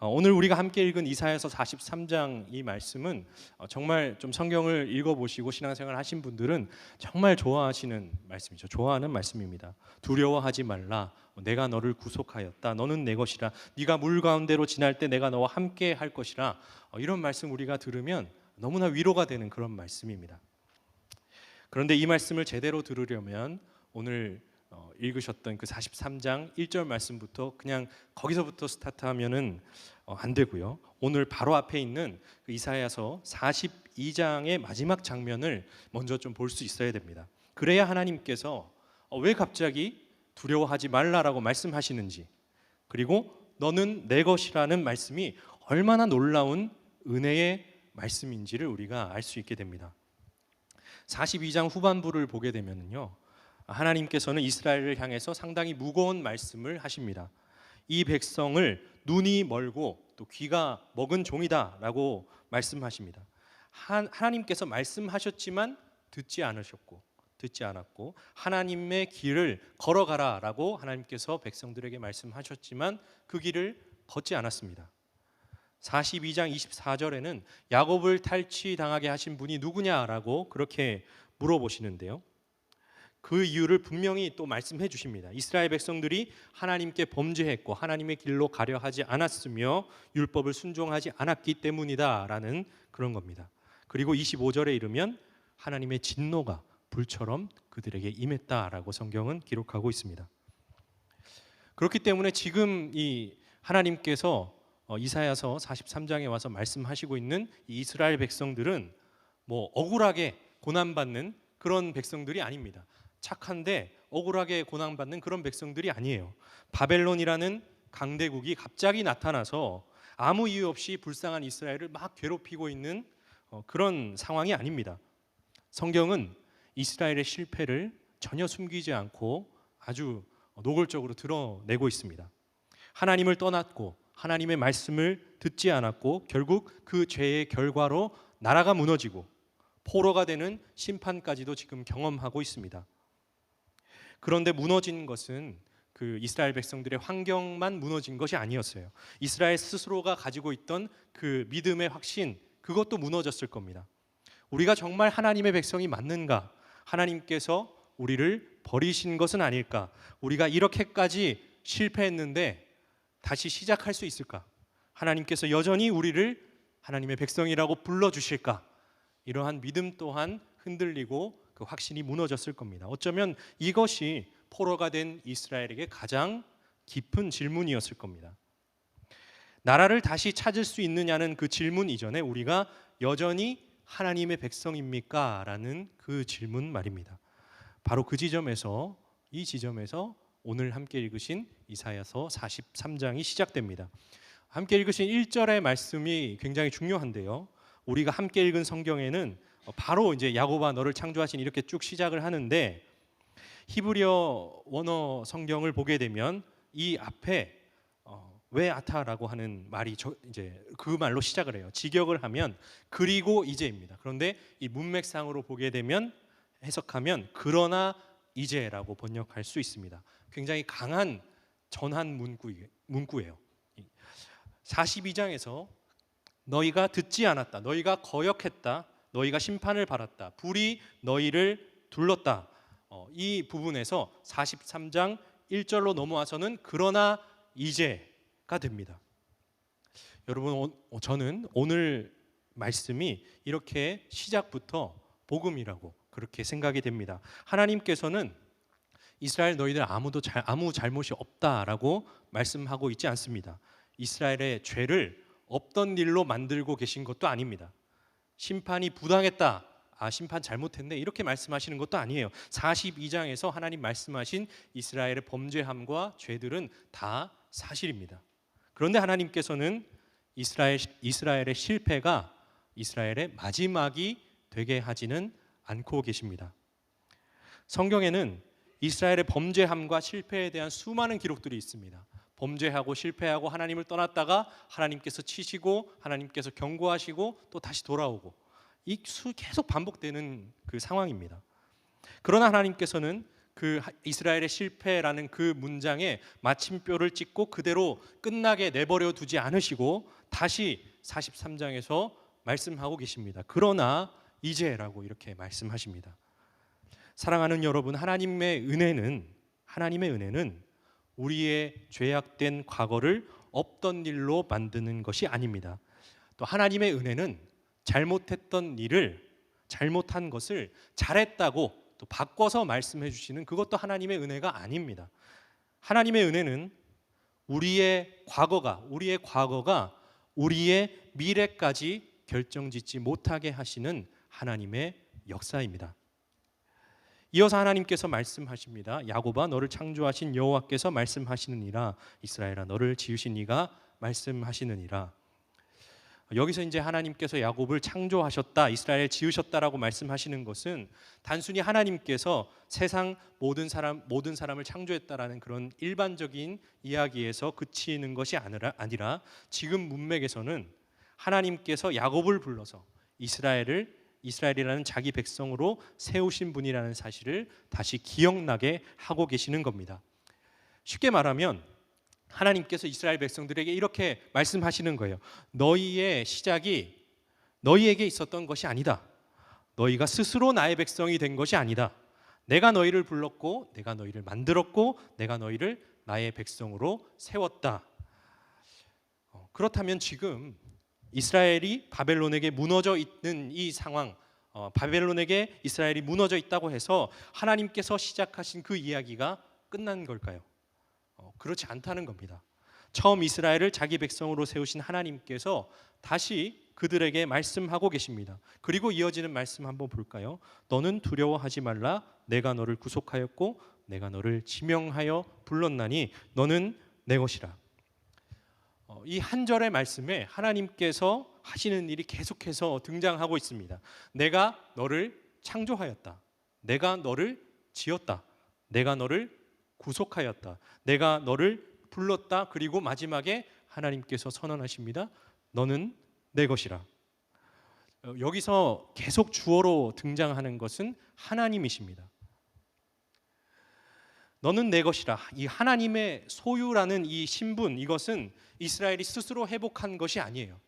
오늘 우리가 함께 읽은 이사야서 43장 이 말씀은 정말 좀 성경을 읽어보시고 신앙생활 하신 분들은 정말 좋아하시는 말씀이죠. 좋아하는 말씀입니다. 두려워하지 말라. 내가 너를 구속하였다. 너는 내 것이라. 네가 물 가운데로 지날 때 내가 너와 함께 할 것이라. 이런 말씀 우리가 들으면 너무나 위로가 되는 그런 말씀입니다. 그런데 이 말씀을 제대로 들으려면 오늘 읽으셨던 그 43장 1절 말씀부터 그냥 거기서부터 스타트하면은 안 되고요. 오늘 바로 앞에 있는 그 이사야서 42장의 마지막 장면을 먼저 좀 볼 수 있어야 됩니다. 그래야 하나님께서 왜 갑자기 두려워하지 말라라고 말씀하시는지, 그리고 너는 내 것이라는 말씀이 얼마나 놀라운 은혜의 말씀인지를 우리가 알 수 있게 됩니다. 42장 후반부를 보게 되면요, 하나님께서는 이스라엘을 향해서 상당히 무거운 말씀을 하십니다. 이 백성을 눈이 멀고 또 귀가 먹은 종이다라고 말씀하십니다. 하나님께서 말씀하셨지만 듣지 않았고 하나님의 길을 걸어가라라고 하나님께서 백성들에게 말씀하셨지만 그 길을 걷지 않았습니다. 42장 24절에는 야곱을 탈취당하게 하신 분이 누구냐라고 그렇게 물어보시는데요, 그 이유를 분명히 또 말씀해 주십니다. 이스라엘 백성들이 하나님께 범죄했고 하나님의 길로 가려 하지 않았으며 율법을 순종하지 않았기 때문이다라는 그런 겁니다. 그리고 25절에 이르면 하나님의 진노가 불처럼 그들에게 임했다라고 성경은 기록하고 있습니다. 그렇기 때문에 지금 이 하나님께서 이사야서 43장에 와서 말씀하시고 있는 이 이스라엘 백성들은 뭐 억울하게 고난받는 그런 백성들이 아닙니다. 착한데 억울하게 고난받는 그런 백성들이 아니에요. 바벨론이라는 강대국이 갑자기 나타나서 아무 이유 없이 불쌍한 이스라엘을 막 괴롭히고 있는 그런 상황이 아닙니다. 성경은 이스라엘의 실패를 전혀 숨기지 않고 아주 노골적으로 드러내고 있습니다. 하나님을 떠났고 하나님의 말씀을 듣지 않았고 결국 그 죄의 결과로 나라가 무너지고 포로가 되는 심판까지도 지금 경험하고 있습니다. 그런데 무너진 것은 그 이스라엘 백성들의 환경만 무너진 것이 아니었어요. 이스라엘 스스로가 가지고 있던 그 믿음의 확신, 그것도 무너졌을 겁니다. 우리가 정말 하나님의 백성이 맞는가? 하나님께서 우리를 버리신 것은 아닐까? 우리가 이렇게까지 실패했는데 다시 시작할 수 있을까? 하나님께서 여전히 우리를 하나님의 백성이라고 불러주실까? 이러한 믿음 또한 흔들리고 그 확신이 무너졌을 겁니다. 어쩌면 이것이 포로가 된 이스라엘에게 가장 깊은 질문이었을 겁니다. 나라를 다시 찾을 수 있느냐는 그 질문 이전에 우리가 여전히 하나님의 백성입니까? 라는 그 질문 말입니다. 바로 그 지점에서, 이 지점에서 오늘 함께 읽으신 이사야서 43장이 시작됩니다. 함께 읽으신 1절의 말씀이 굉장히 중요한데요, 우리가 함께 읽은 성경에는 바로 이제 야곱아 너를 창조하신 이렇게 쭉 시작을 하는데, 히브리어 원어 성경을 보게 되면 이 앞에 왜 아타라고 하는 말이 이제 그 말로 시작을 해요. 직역을 하면 그리고 이제입니다. 그런데 이 문맥상으로 보게 되면, 해석하면 그러나 이제라고 번역할 수 있습니다. 굉장히 강한 전환 문구예요. 42장에서 너희가 듣지 않았다, 너희가 거역했다, 너희가 심판을 받았다, 불이 너희를 둘렀다. 이 부분에서 43장 1절로 넘어와서는 그러나 이제가 됩니다. 여러분, 저는 오늘 말씀이 이렇게 시작부터 복음이라고 그렇게 생각이 됩니다. 하나님께서는 이스라엘 너희들 아무 잘못이 없다라고 말씀하고 있지 않습니다. 이스라엘의 죄를 없던 일로 만들고 계신 것도 아닙니다. 심판이 부당했다, 심판 잘못했네, 이렇게 말씀하시는 것도 아니에요. 42장에서 하나님 말씀하신 이스라엘의 범죄함과 죄들은 다 사실입니다. 그런데 하나님께서는 이스라엘의 실패가 이스라엘의 마지막이 되게 하지는 않고 계십니다. 성경에는 이스라엘의 범죄함과 실패에 대한 수많은 기록들이 있습니다. 범죄하고 실패하고 하나님을 떠났다가 하나님께서 치시고 하나님께서 경고하시고 또 다시 돌아오고 계속 반복되는 그 상황입니다. 그러나 하나님께서는 그 이스라엘의 실패라는 그 문장에 마침표를 찍고 그대로 끝나게 내버려 두지 않으시고 다시 43장에서 말씀하고 계십니다. 그러나 이제라고 이렇게 말씀하십니다. 사랑하는 여러분, 하나님의 은혜는 우리의 죄악된 과거를 없던 일로 만드는 것이 아닙니다. 또 하나님의 은혜는 잘못했던 일을, 잘못한 것을 잘했다고 또 바꿔서 말씀해 주시는 그것도 하나님의 은혜가 아닙니다. 하나님의 은혜는 우리의 과거가 우리의 미래까지 결정짓지 못하게 하시는 하나님의 역사입니다. 이어서 하나님께서 말씀하십니다. 야곱아, 너를 창조하신 여호와께서 말씀하시느니라. 이스라엘아, 너를 지으신 이가 말씀하시느니라. 여기서 이제 하나님께서 야곱을 창조하셨다, 이스라엘 지으셨다라고 말씀하시는 것은 단순히 하나님께서 세상 모든 사람을 창조했다라는 그런 일반적인 이야기에서 그치는 것이 아니라 지금 문맥에서는 하나님께서 야곱을 불러서 이스라엘이라는 자기 백성으로 세우신 분이라는 사실을 다시 기억나게 하고 계시는 겁니다. 쉽게 말하면 하나님께서 이스라엘 백성들에게 이렇게 말씀하시는 거예요. 너희의 시작이 너희에게 있었던 것이 아니다. 너희가 스스로 나의 백성이 된 것이 아니다. 내가 너희를 불렀고 내가 너희를 만들었고 내가 너희를 나의 백성으로 세웠다. 그렇다면 지금 이스라엘이 바벨론에게 무너져 있는 이 상황, 바벨론에게 이스라엘이 무너져 있다고 해서 하나님께서 시작하신 그 이야기가 끝난 걸까요? 그렇지 않다는 겁니다. 처음 이스라엘을 자기 백성으로 세우신 하나님께서 다시 그들에게 말씀하고 계십니다. 그리고 이어지는 말씀 한번 볼까요? 너는 두려워하지 말라. 내가 너를 구속하였고 내가 너를 지명하여 불렀나니 너는 내 것이라. 이 한 절의 말씀에 하나님께서 하시는 일이 계속해서 등장하고 있습니다. 내가 너를 창조하였다. 내가 너를 지었다. 내가 너를 구속하였다. 내가 너를 불렀다. 그리고 마지막에 하나님께서 선언하십니다. 너는 내 것이라. 여기서 계속 주어로 등장하는 것은 하나님이십니다. 너는 내 것이라. 이 하나님의 소유라는 이 신분, 이것은 이스라엘이 스스로 회복한 것이 아니에요.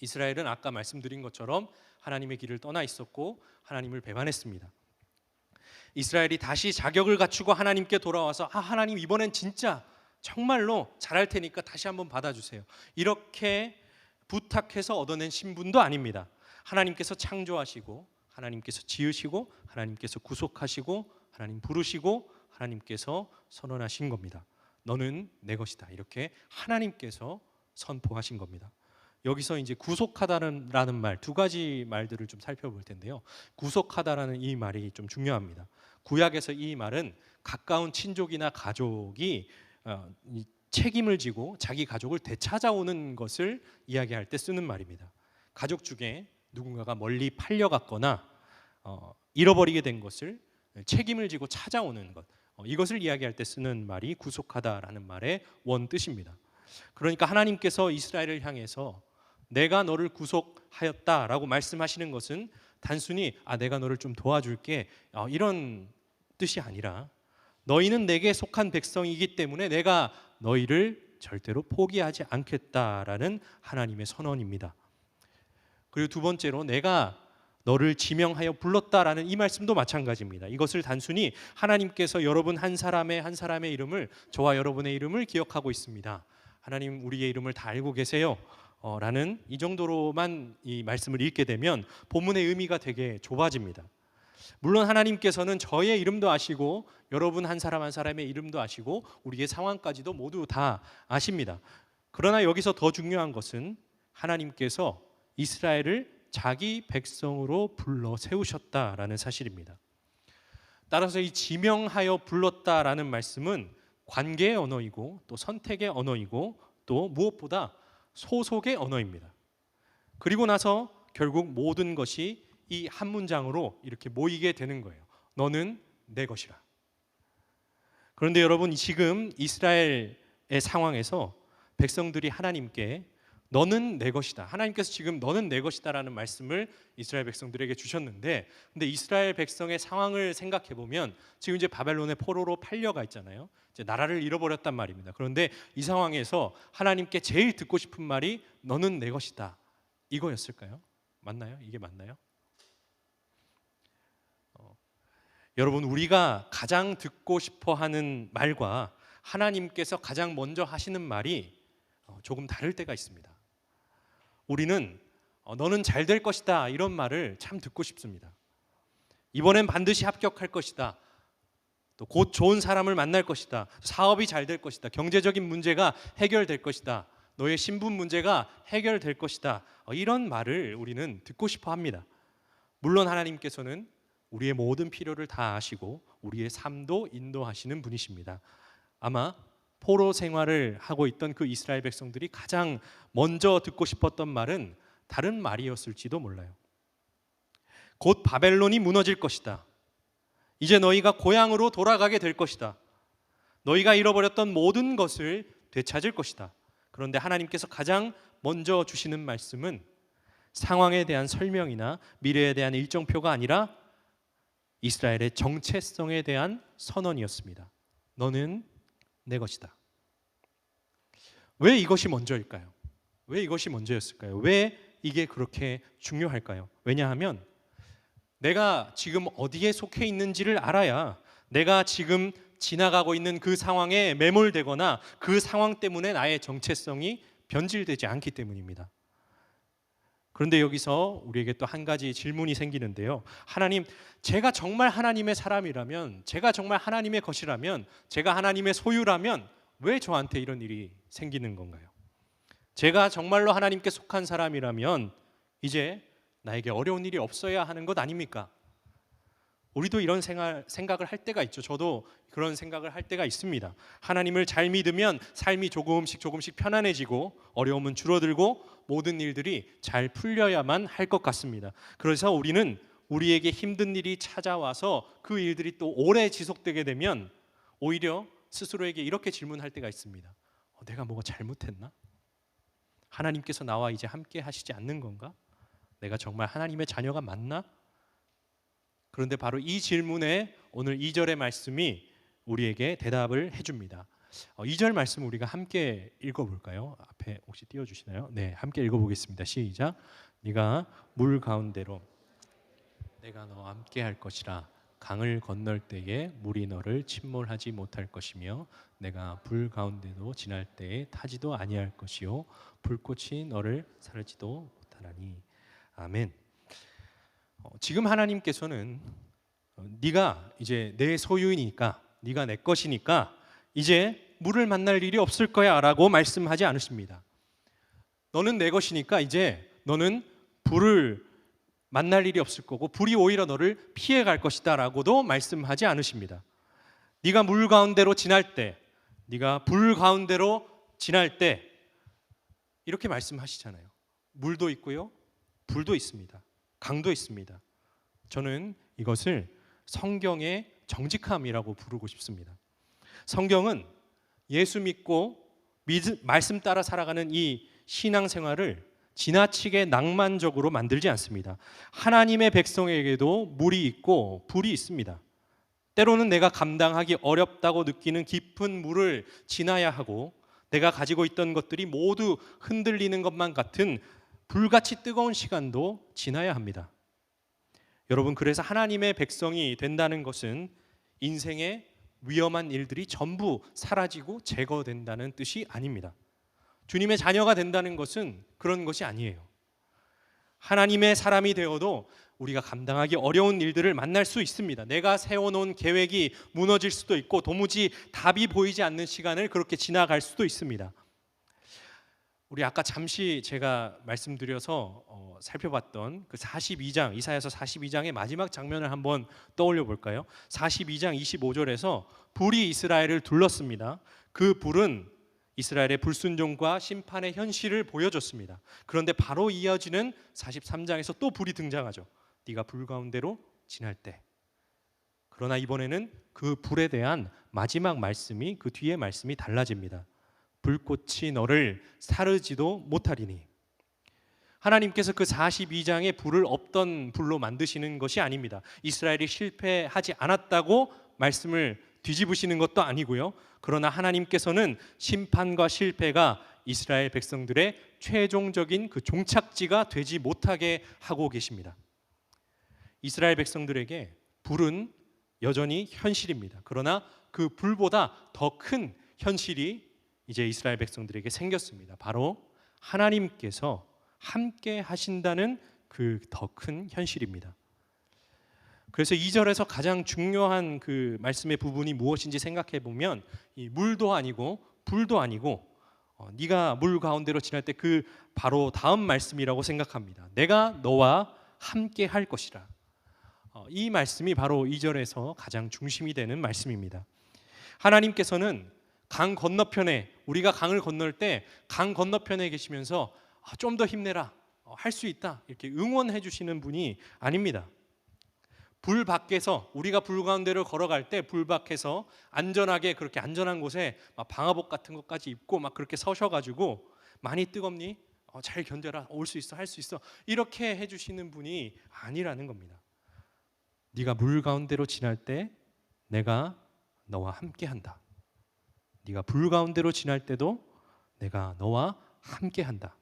이스라엘은 아까 말씀드린 것처럼 하나님의 길을 떠나 있었고 하나님을 배반했습니다. 이스라엘이 다시 자격을 갖추고 하나님께 돌아와서 하나님 이번엔 진짜 정말로 잘할 테니까 다시 한번 받아주세요. 이렇게 부탁해서 얻어낸 신분도 아닙니다. 하나님께서 창조하시고 하나님께서 지으시고 하나님께서 구속하시고 하나님 부르시고 하나님께서 선언하신 겁니다. 너는 내 것이다. 이렇게 하나님께서 선포하신 겁니다. 여기서 이제 구속하다라는 말, 두 가지 말들을 좀 살펴볼 텐데요. 구속하다라는 이 말이 좀 중요합니다. 구약에서 이 말은 가까운 친족이나 가족이 책임을 지고 자기 가족을 되찾아오는 것을 이야기할 때 쓰는 말입니다. 가족 중에 누군가가 멀리 팔려갔거나 잃어버리게 된 것을 책임을 지고 찾아오는 것, 이것을 이야기할 때 쓰는 말이 구속하다라는 말의 원 뜻입니다. 그러니까 하나님께서 이스라엘을 향해서 내가 너를 구속하였다라고 말씀하시는 것은 단순히 내가 너를 좀 도와줄게 이런 뜻이 아니라 너희는 내게 속한 백성이기 때문에 내가 너희를 절대로 포기하지 않겠다라는 하나님의 선언입니다. 그리고 두 번째로 내가 너를 지명하여 불렀다라는 이 말씀도 마찬가지입니다. 이것을 단순히 하나님께서 여러분 한 사람의 이름을, 저와 여러분의 이름을 기억하고 있습니다. 하나님 우리의 이름을 다 알고 계세요. 라는 이 정도로만 이 말씀을 읽게 되면 본문의 의미가 되게 좁아집니다. 물론 하나님께서는 저의 이름도 아시고 여러분 한 사람의 이름도 아시고 우리의 상황까지도 모두 다 아십니다. 그러나 여기서 더 중요한 것은 하나님께서 이스라엘을 자기 백성으로 불러 세우셨다라는 사실입니다. 따라서 이 지명하여 불렀다라는 말씀은 관계의 언어이고 또 선택의 언어이고 또 무엇보다 소속의 언어입니다. 그리고 나서 결국 모든 것이 이 한 문장으로 이렇게 모이게 되는 거예요. 너는 내 것이라. 그런데 여러분, 지금 이스라엘의 상황에서 백성들이 하나님께 너는 내 것이다, 하나님께서 지금 너는 내 것이다라는 말씀을 이스라엘 백성들에게 주셨는데, 근데 이스라엘 백성의 상황을 생각해 보면 지금 이제 바벨론의 포로로 팔려가 있잖아요. 이제 나라를 잃어버렸단 말입니다. 그런데 이 상황에서 하나님께 제일 듣고 싶은 말이 너는 내 것이다, 이거였을까요? 맞나요? 이게 맞나요? 여러분, 우리가 가장 듣고 싶어 하는 말과 하나님께서 가장 먼저 하시는 말이 조금 다를 때가 있습니다. 우리는 너는 잘 될 것이다, 이런 말을 참 듣고 싶습니다. 이번엔 반드시 합격할 것이다, 또 곧 좋은 사람을 만날 것이다, 사업이 잘 될 것이다, 경제적인 문제가 해결될 것이다, 너의 신분 문제가 해결될 것이다, 이런 말을 우리는 듣고 싶어 합니다. 물론 하나님께서는 우리의 모든 필요를 다 아시고 우리의 삶도 인도하시는 분이십니다. 아마 포로 생활을 하고 있던 그 이스라엘 백성들이 가장 먼저 듣고 싶었던 말은 다른 말이었을지도 몰라요. 곧 바벨론이 무너질 것이다. 이제 너희가 고향으로 돌아가게 될 것이다. 너희가 잃어버렸던 모든 것을 되찾을 것이다. 그런데 하나님께서 가장 먼저 주시는 말씀은 상황에 대한 설명이나 미래에 대한 일정표가 아니라 이스라엘의 정체성에 대한 선언이었습니다. 너는 내 것이다. 왜 이것이 먼저일까요? 왜 이것이 먼저였을까요? 왜 이게 그렇게 중요할까요? 왜냐하면 내가 지금 어디에 속해 있는지를 알아야 내가 지금 지나가고 있는 그 상황에 매몰되거나 그 상황 때문에 나의 정체성이 변질되지 않기 때문입니다. 그런데 여기서 우리에게 또 한 가지 질문이 생기는데요. 하나님, 제가 정말 하나님의 사람이라면, 제가 정말 하나님의 것이라면, 제가 하나님의 소유라면 왜 저한테 이런 일이 생기는 건가요? 제가 정말로 하나님께 속한 사람이라면 이제 나에게 어려운 일이 없어야 하는 것 아닙니까? 우리도 이런 생각을 할 때가 있죠. 저도 그런 생각을 할 때가 있습니다. 하나님을 잘 믿으면 삶이 조금씩 편안해지고 어려움은 줄어들고 모든 일들이 잘 풀려야만 할 것 같습니다. 그래서 우리는 우리에게 힘든 일이 찾아와서 그 일들이 또 오래 지속되게 되면 오히려 스스로에게 이렇게 질문할 때가 있습니다. 내가 뭐가 잘못했나? 하나님께서 나와 이제 함께 하시지 않는 건가? 내가 정말 하나님의 자녀가 맞나? 그런데 바로 이 질문에 오늘 2절의 말씀이 우리에게 대답을 해줍니다. 2절 말씀 우리가 함께 읽어볼까요? 앞에 혹시 띄워주시나요? 네, 함께 읽어보겠습니다. 시작. 네가 물 가운데로 내가 너와 함께 할 것이라. 강을 건널 때에 물이 너를 침몰하지 못할 것이며 내가 불 가운데도 지날 때에 타지도 아니할 것이요 불꽃이 너를 사르지도 못하나니. 아멘. 지금 하나님께서는 네가 이제 내 소유이니까, 네가 내 것이니까 이제 물을 만날 일이 없을 거야 라고 말씀하지 않으십니다. 너는 내 것이니까 이제 너는 불을 만날 일이 없을 거고 불이 오히려 너를 피해갈 것이다 라고도 말씀하지 않으십니다. 네가 물 가운데로 지날 때, 네가 불 가운데로 지날 때 이렇게 말씀하시잖아요. 물도 있고요, 불도 있습니다. 강도 있습니다. 저는 이것을 성경의 정직함이라고 부르고 싶습니다. 성경은 예수 믿고 말씀 따라 살아가는 이 신앙생활을 지나치게 낭만적으로 만들지 않습니다. 하나님의 백성에게도 물이 있고 불이 있습니다. 때로는 내가 감당하기 어렵다고 느끼는 깊은 물을 지나야 하고 내가 가지고 있던 것들이 모두 흔들리는 것만 같은 불같이 뜨거운 시간도 지나야 합니다. 여러분, 그래서 하나님의 백성이 된다는 것은 인생의 위험한 일들이 전부 사라지고 제거된다는 뜻이 아닙니다. 주님의 자녀가 된다는 것은 그런 것이 아니에요. 하나님의 사람이 되어도 우리가 감당하기 어려운 일들을 만날 수 있습니다. 내가 세워놓은 계획이 무너질 수도 있고 도무지 답이 보이지 않는 시간을 그렇게 지나갈 수도 있습니다. 우리 아까 잠시 제가 말씀드려서 살펴봤던 그 42장, 이사야서 42장의 마지막 장면을 한번 떠올려 볼까요? 42장 25절에서 불이 이스라엘을 둘렀습니다. 그 불은 이스라엘의 불순종과 심판의 현실을 보여줬습니다. 그런데 바로 이어지는 43장에서 또 불이 등장하죠. 네가 불 가운데로 지날 때. 그러나 이번에는 그 불에 대한 마지막 말씀이, 그 뒤에 말씀이 달라집니다. 불꽃이 너를 사르지도 못하리니. 하나님께서 그 42장의 불을 없던 불로 만드시는 것이 아닙니다. 이스라엘이 실패하지 않았다고 말씀을 뒤집으시는 것도 아니고요. 그러나 하나님께서는 심판과 실패가 이스라엘 백성들의 최종적인 그 종착지가 되지 못하게 하고 계십니다. 이스라엘 백성들에게 불은 여전히 현실입니다. 그러나 그 불보다 더 큰 현실이 이제 이스라엘 백성들에게 생겼습니다. 바로 하나님께서 함께 하신다는 그 더 큰 현실입니다. 그래서 2절에서 가장 중요한 그 말씀의 부분이 무엇인지 생각해 보면 이 물도 아니고 불도 아니고 네가 물 가운데로 지날 때 그 바로 다음 말씀이라고 생각합니다. 내가 너와 함께 할 것이라. 이 말씀이 바로 2절에서 가장 중심이 되는 말씀입니다. 하나님께서는 강 건너편에, 우리가 강을 건널 때 강 건너편에 계시면서 좀 더 힘내라, 할 수 있다, 이렇게 응원해 주시는 분이 아닙니다. 불 밖에서, 우리가 불 가운데를 걸어갈 때 불 밖에서 안전하게, 그렇게 안전한 곳에 막 방화복 같은 것까지 입고 막 그렇게 서셔가지고 많이 뜨겁니? 잘 견뎌라, 올 수 있어, 할 수 있어, 이렇게 해주시는 분이 아니라는 겁니다. 네가 물 가운데로 지날 때 내가 너와 함께한다. 네가 불 가운데로 지날 때도 내가 너와 함께한다.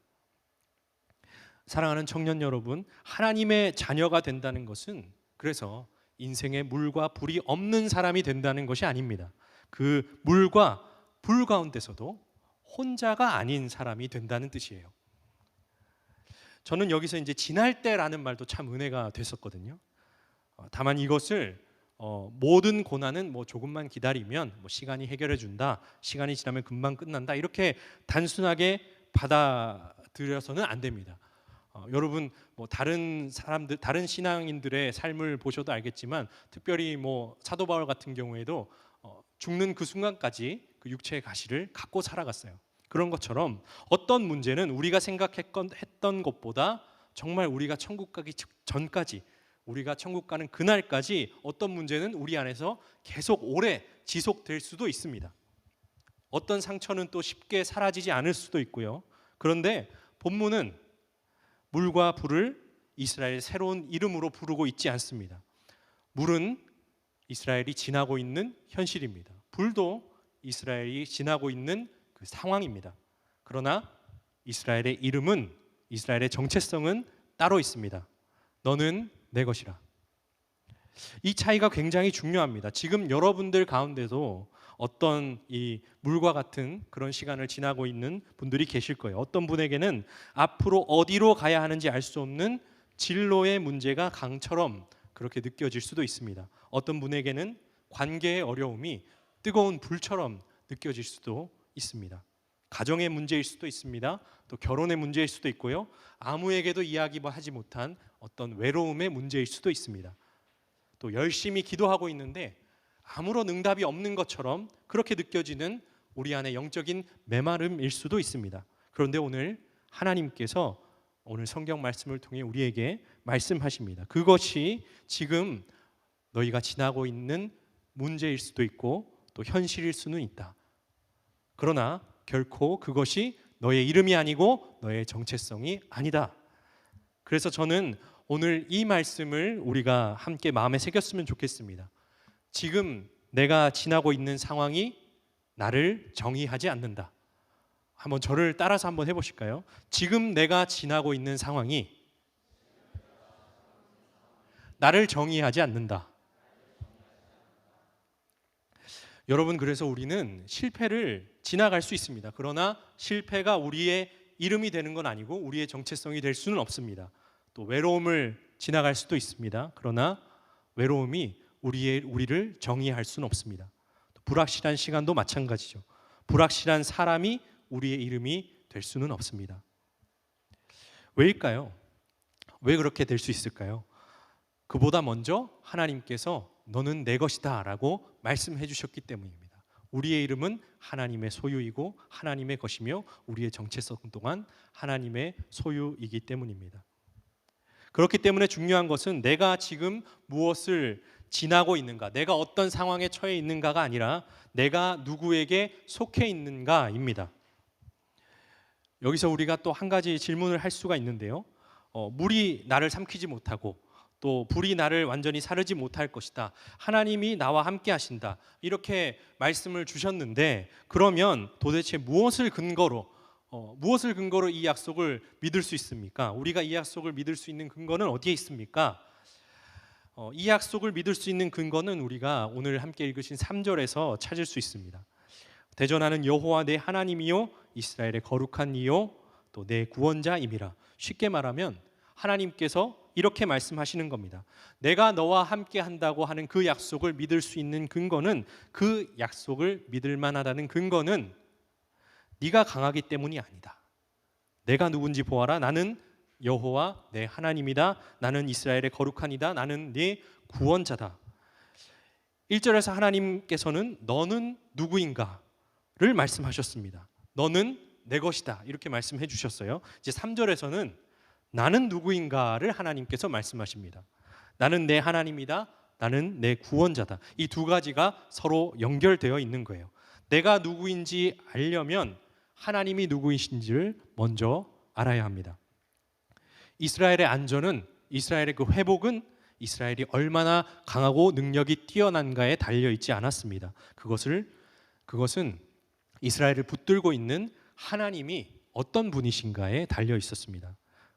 사랑하는 청년 여러분, 하나님의 자녀가 된다는 것은 그래서 인생에 물과 불이 없는 사람이 된다는 것이 아닙니다. 그 물과 불 가운데서도 혼자가 아닌 사람이 된다는 뜻이에요. 저는 여기서 이제 지날 때라는 말도 참 은혜가 됐었거든요. 다만 이것을 모든 고난은 뭐 조금만 기다리면 뭐 시간이 해결해 준다, 시간이 지나면 금방 끝난다, 이렇게 단순하게 받아들여서는 안 됩니다. 여러분 뭐 다른 사람들, 다른 신앙인들의 삶을 보셔도 알겠지만, 특별히 뭐 사도 바울 같은 경우에도 죽는 그 순간까지 그 육체의 가시를 갖고 살아갔어요. 그런 것처럼 어떤 문제는 우리가 생각했던 것보다 정말 우리가 천국 가기 전까지, 우리가 천국 가는 그날까지 어떤 문제는 우리 안에서 계속 오래 지속될 수도 있습니다. 어떤 상처는 또 쉽게 사라지지 않을 수도 있고요. 그런데 본문은 물과 불을 이스라엘의 새로운 이름으로 부르고 있지 않습니다. 물은 이스라엘이 지나고 있는 현실입니다. 불도 이스라엘이 지나고 있는 그 상황입니다. 그러나 이스라엘의 이름은, 이스라엘의 정체성은 따로 있습니다. 너는 내 것이라. 이 차이가 굉장히 중요합니다. 지금 여러분들 가운데도 어떤 이 물과 같은 그런 시간을 지나고 있는 분들이 계실 거예요. 어떤 분에게는 앞으로 어디로 가야 하는지 알 수 없는 진로의 문제가 강처럼 그렇게 느껴질 수도 있습니다. 어떤 분에게는 관계의 어려움이 뜨거운 불처럼 느껴질 수도 있습니다. 가정의 문제일 수도 있습니다. 또 결혼의 문제일 수도 있고요. 아무에게도 이야기하지 못한 어떤 외로움의 문제일 수도 있습니다. 또 열심히 기도하고 있는데 아무런 응답이 없는 것처럼 그렇게 느껴지는 우리 안의 영적인 메마름일 수도 있습니다. 그런데 오늘 하나님께서 오늘 성경 말씀을 통해 우리에게 말씀하십니다. 그것이 지금 너희가 지나고 있는 문제일 수도 있고 또 현실일 수는 있다. 그러나 결코 그것이 너의 이름이 아니고 너의 정체성이 아니다. 그래서 저는 오늘 이 말씀을 우리가 함께 마음에 새겼으면 좋겠습니다. 지금 내가 지나고 있는 상황이 나를 정의하지 않는다. 한번 저를 따라서 한번 해보실까요? 지금 내가 지나고 있는 상황이 나를 정의하지 않는다. 여러분, 그래서 우리는 실패를 지나갈 수 있습니다. 그러나 실패가 우리의 이름이 되는 건 아니고 우리의 정체성이 될 수는 없습니다. 또 외로움을 지나갈 수도 있습니다. 그러나 외로움이 우리를 정의할 수는 없습니다. 또 불확실한 시간도 마찬가지죠. 불확실한 사람이 우리의 이름이 될 수는 없습니다. 왜일까요? 왜 그렇게 될 수 있을까요? 그보다 먼저 하나님께서 너는 내 것이다 라고 말씀해 주셨기 때문입니다. 우리의 이름은 하나님의 소유이고 하나님의 것이며 우리의 정체성 또한 하나님의 소유이기 때문입니다. 그렇기 때문에 중요한 것은 내가 지금 무엇을 지나고 있는가, 내가 어떤 상황에 처해 있는가가 아니라 내가 누구에게 속해 있는가입니다. 여기서 우리가 또 한 가지 질문을 할 수가 있는데요. 물이 나를 삼키지 못하고 또 불이 나를 완전히 사르지 못할 것이다. 하나님이 나와 함께 하신다. 이렇게 말씀을 주셨는데, 그러면 도대체 무엇을 근거로 이 약속을 믿을 수 있습니까? 우리가 이 약속을 믿을 수 있는 근거는 어디에 있습니까? 이 약속을 믿을 수 있는 근거는 우리가 오늘 함께 읽으신 3절에서 찾을 수 있습니다. 대전하는 여호와 내 하나님이요 이스라엘의 거룩한 이요 또 내 구원자임이라. 쉽게 말하면 하나님께서 이렇게 말씀하시는 겁니다. 내가 너와 함께 한다고 하는 그 약속을 믿을 수 있는 근거는, 그 약속을 믿을 만하다는 근거는 네가 강하기 때문이 아니다. 내가 누군지 보아라. 나는 여호와 내 하나님이다. 나는 이스라엘의 거룩한 이다. 나는 네 구원자다. 1절에서 하나님께서는 너는 누구인가를 말씀하셨습니다. 너는 내 것이다. 이렇게 말씀해 주셨어요. 이제 3절에서는 나는 누구인가를 하나님께서 말씀하십니다. 나는 내 하나님이다. 나는 내 구원자다. 이 두 가지가 서로 연결되어 있는 거예요. 내가 누구인지 알려면 하나님이 누구이신지를 먼저 알아야 합니다. 이스라엘의 안전은, 이스라엘의 그 회복은 이스라엘이 얼마나 강하고 능력이 뛰어난가에 달려 있지 않았습니다. 그것은 이스라엘을 붙들고 있는 하나님이 어떤 분이신가에 달려 있었습니다.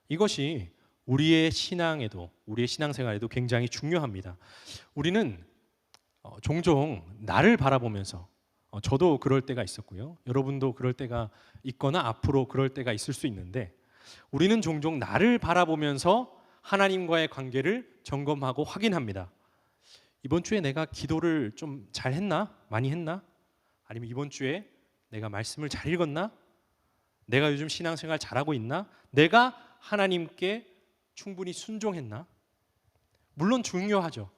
이것이 우리의 신앙에도, 우리의 신앙생활에도 굉장히 중요합니다. 우리는 종종 나를 바라보면서, 저도 그럴 때가 있었고요, 여러분도 그럴 때가 있거나 앞으로 그럴 때가 있을 수 있는데, 우리는 종종 나를 바라보면서 하나님과의 관계를 점검하고 확인합니다. 이번 주에 내가 기도를 좀 잘했나? 많이 했나? 아니면 이번 주에 내가 말씀을 잘 읽었나? 내가 요즘 신앙생활 잘하고 있나? 내가 하나님께 충분히 순종했나? 물론 중요하죠.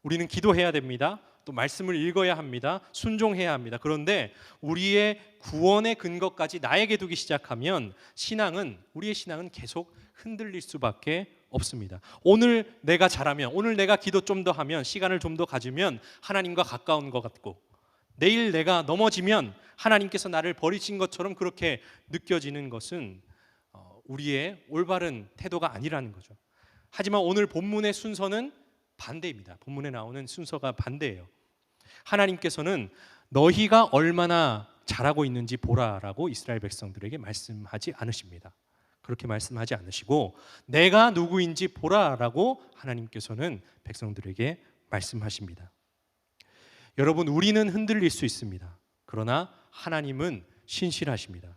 우리는 기도해야 됩니다. 또 말씀을 읽어야 합니다. 순종해야 합니다. 그런데 우리의 구원의 근거까지 나에게 두기 시작하면 우리의 신앙은 계속 흔들릴 수밖에 없습니다. 오늘 내가 잘하면, 오늘 내가 기도 좀 더 하면, 시간을 좀 더 가지면 하나님과 가까운 것 같고, 내일 내가 넘어지면 하나님께서 나를 버리신 것처럼 그렇게 느껴지는 것은 우리의 올바른 태도가 아니라는 거죠. 하지만 오늘 본문의 순서는 반대입니다. 본문에 나오는 순서가 반대예요. 하나님께서는 너희가 얼마나 잘하고 있는지 보라라고 이스라엘 백성들에게 말씀하지 않으십니다. 그렇게 말씀하지 않으시고 내가 누구인지 보라라고 하나님께서는 백성들에게 말씀하십니다. 여러분, 우리는 흔들릴 수 있습니다. 그러나 하나님은 신실하십니다.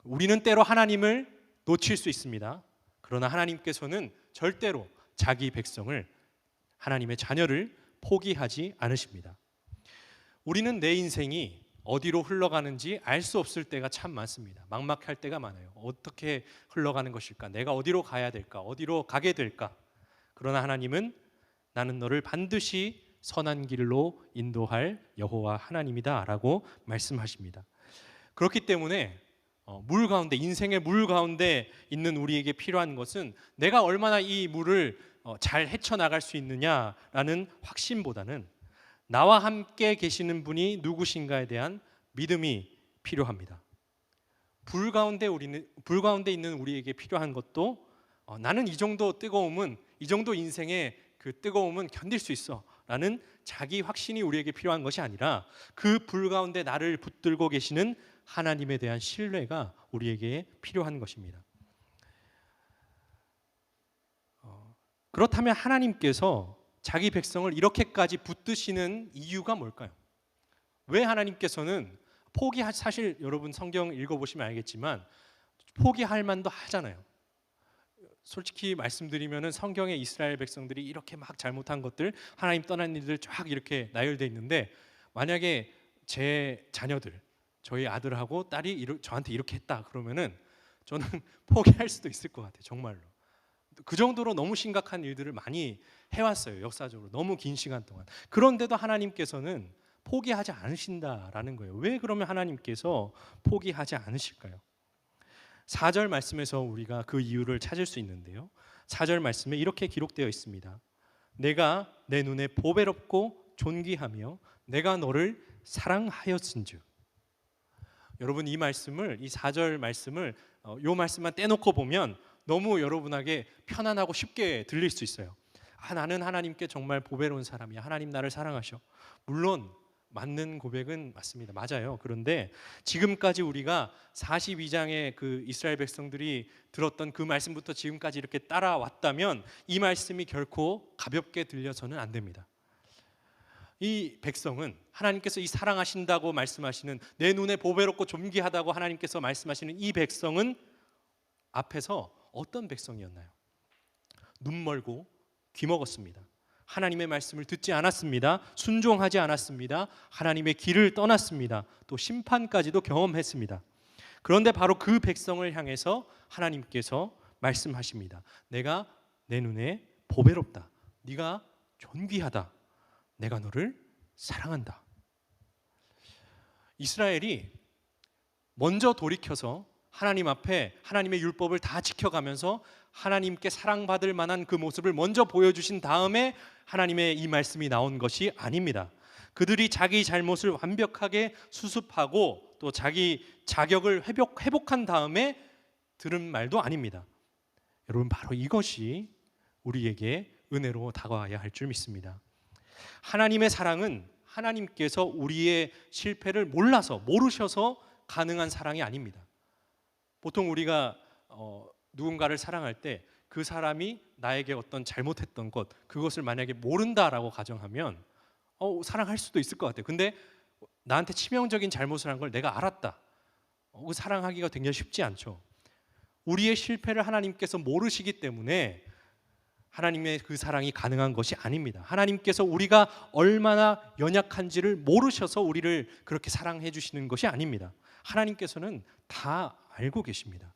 우리는 때로 하나님을 놓칠 수 있습니다. 그러나 하나님께서는 절대로 자기 백성을, 하나님의 자녀를 포기하지 않으십니다. 우리는 내 인생이 어디로 흘러가는지 알 수 없을 때가 참 많습니다. 막막할 때가 많아요. 어떻게 흘러가는 것일까? 내가 어디로 가야 될까? 어디로 가게 될까? 그러나 하나님은 나는 너를 반드시 선한 길로 인도할 여호와 하나님이다 라고 말씀하십니다. 그렇기 때문에 물 가운데, 인생의 물 가운데 있는 우리에게 필요한 것은 내가 얼마나 이 물을 잘 헤쳐나갈 수 있느냐라는 확신보다는 나와 함께 계시는 분이 누구신가에 대한 믿음이 필요합니다. 불 가운데 있는 우리에게 필요한 것도 나는 이 정도 뜨거움은, 이 정도 인생의 그 뜨거움은 견딜 수 있어 라는 자기 확신이 우리에게 필요한 것이 아니라 그 불 가운데 나를 붙들고 계시는 하나님에 대한 신뢰가 우리에게 필요한 것입니다. 그렇다면 하나님께서 자기 백성을 이렇게까지 붙드시는 이유가 뭘까요? 왜 하나님께서는 사실 여러분 성경 읽어보시면 알겠지만 포기할 만도 하잖아요. 솔직히 말씀드리면 성경에 이스라엘 백성들이 이렇게 막 잘못한 것들, 하나님 떠난 일들 쫙 이렇게 나열되어 있는데, 만약에 제 자녀들, 저희 아들하고 딸이 저한테 이렇게 했다 그러면은 저는 포기할 수도 있을 것 같아요. 정말로. 그 정도로 너무 심각한 일들을 많이 해왔어요. 역사적으로 너무 긴 시간 동안. 그런데도 하나님께서는 포기하지 않으신다라는 거예요. 왜 그러면 하나님께서 포기하지 않으실까요? 4절 말씀에서 우리가 그 이유를 찾을 수 있는데요, 4절 말씀에 이렇게 기록되어 있습니다. 내가 내 눈에 보배롭고 존귀하며 내가 너를 사랑하였은즉. 여러분 이 말씀을, 이 4절 말씀을 요 말씀만 떼놓고 보면 너무 여러분에게 편안하고 쉽게 들릴 수 있어요. 나는 하나님께 정말 보배로운 사람이야. 하나님 나를 사랑하셔. 물론 맞는 고백은 맞습니다. 맞아요. 그런데 지금까지 우리가 42장의 그 이스라엘 백성들이 들었던 그 말씀부터 지금까지 이렇게 따라왔다면 이 말씀이 결코 가볍게 들려서는 안 됩니다. 이 백성은 하나님께서 이 사랑하신다고 말씀하시는, 내 눈에 보배롭고 존귀하다고 하나님께서 말씀하시는 이 백성은 앞에서 어떤 백성이었나요? 눈 멀고 귀 먹었습니다. 하나님의 말씀을 듣지 않았습니다. 순종하지 않았습니다. 하나님의 길을 떠났습니다. 또 심판까지도 경험했습니다. 그런데 바로 그 백성을 향해서 하나님께서 말씀하십니다. 내가 내 눈에 보배롭다. 네가 존귀하다. 내가 너를 사랑한다. 이스라엘이 먼저 돌이켜서 하나님 앞에 하나님의 율법을 다 지켜가면서 하나님께 사랑받을 만한 그 모습을 먼저 보여주신 다음에 하나님의 이 말씀이 나온 것이 아닙니다. 그들이 자기 잘못을 완벽하게 수습하고 또 자기 자격을 회복한 다음에 들은 말도 아닙니다. 여러분 바로 이것이 우리에게 은혜로 다가와야 할 줄 믿습니다. 하나님의 사랑은 하나님께서 우리의 실패를 모르셔서 가능한 사랑이 아닙니다. 보통 우리가 누군가를 사랑할 때 그 사람이 나에게 어떤 잘못했던 것, 그것을 만약에 모른다라고 가정하면 사랑할 수도 있을 것 같아요. 근데 나한테 치명적인 잘못을 한 걸 내가 알았다. 사랑하기가 굉장히 쉽지 않죠. 우리의 실패를 하나님께서 모르시기 때문에 하나님의 그 사랑이 가능한 것이 아닙니다. 하나님께서 우리가 얼마나 연약한지를 모르셔서 우리를 그렇게 사랑해 주시는 것이 아닙니다. 하나님께서는 다 알고 계십니다.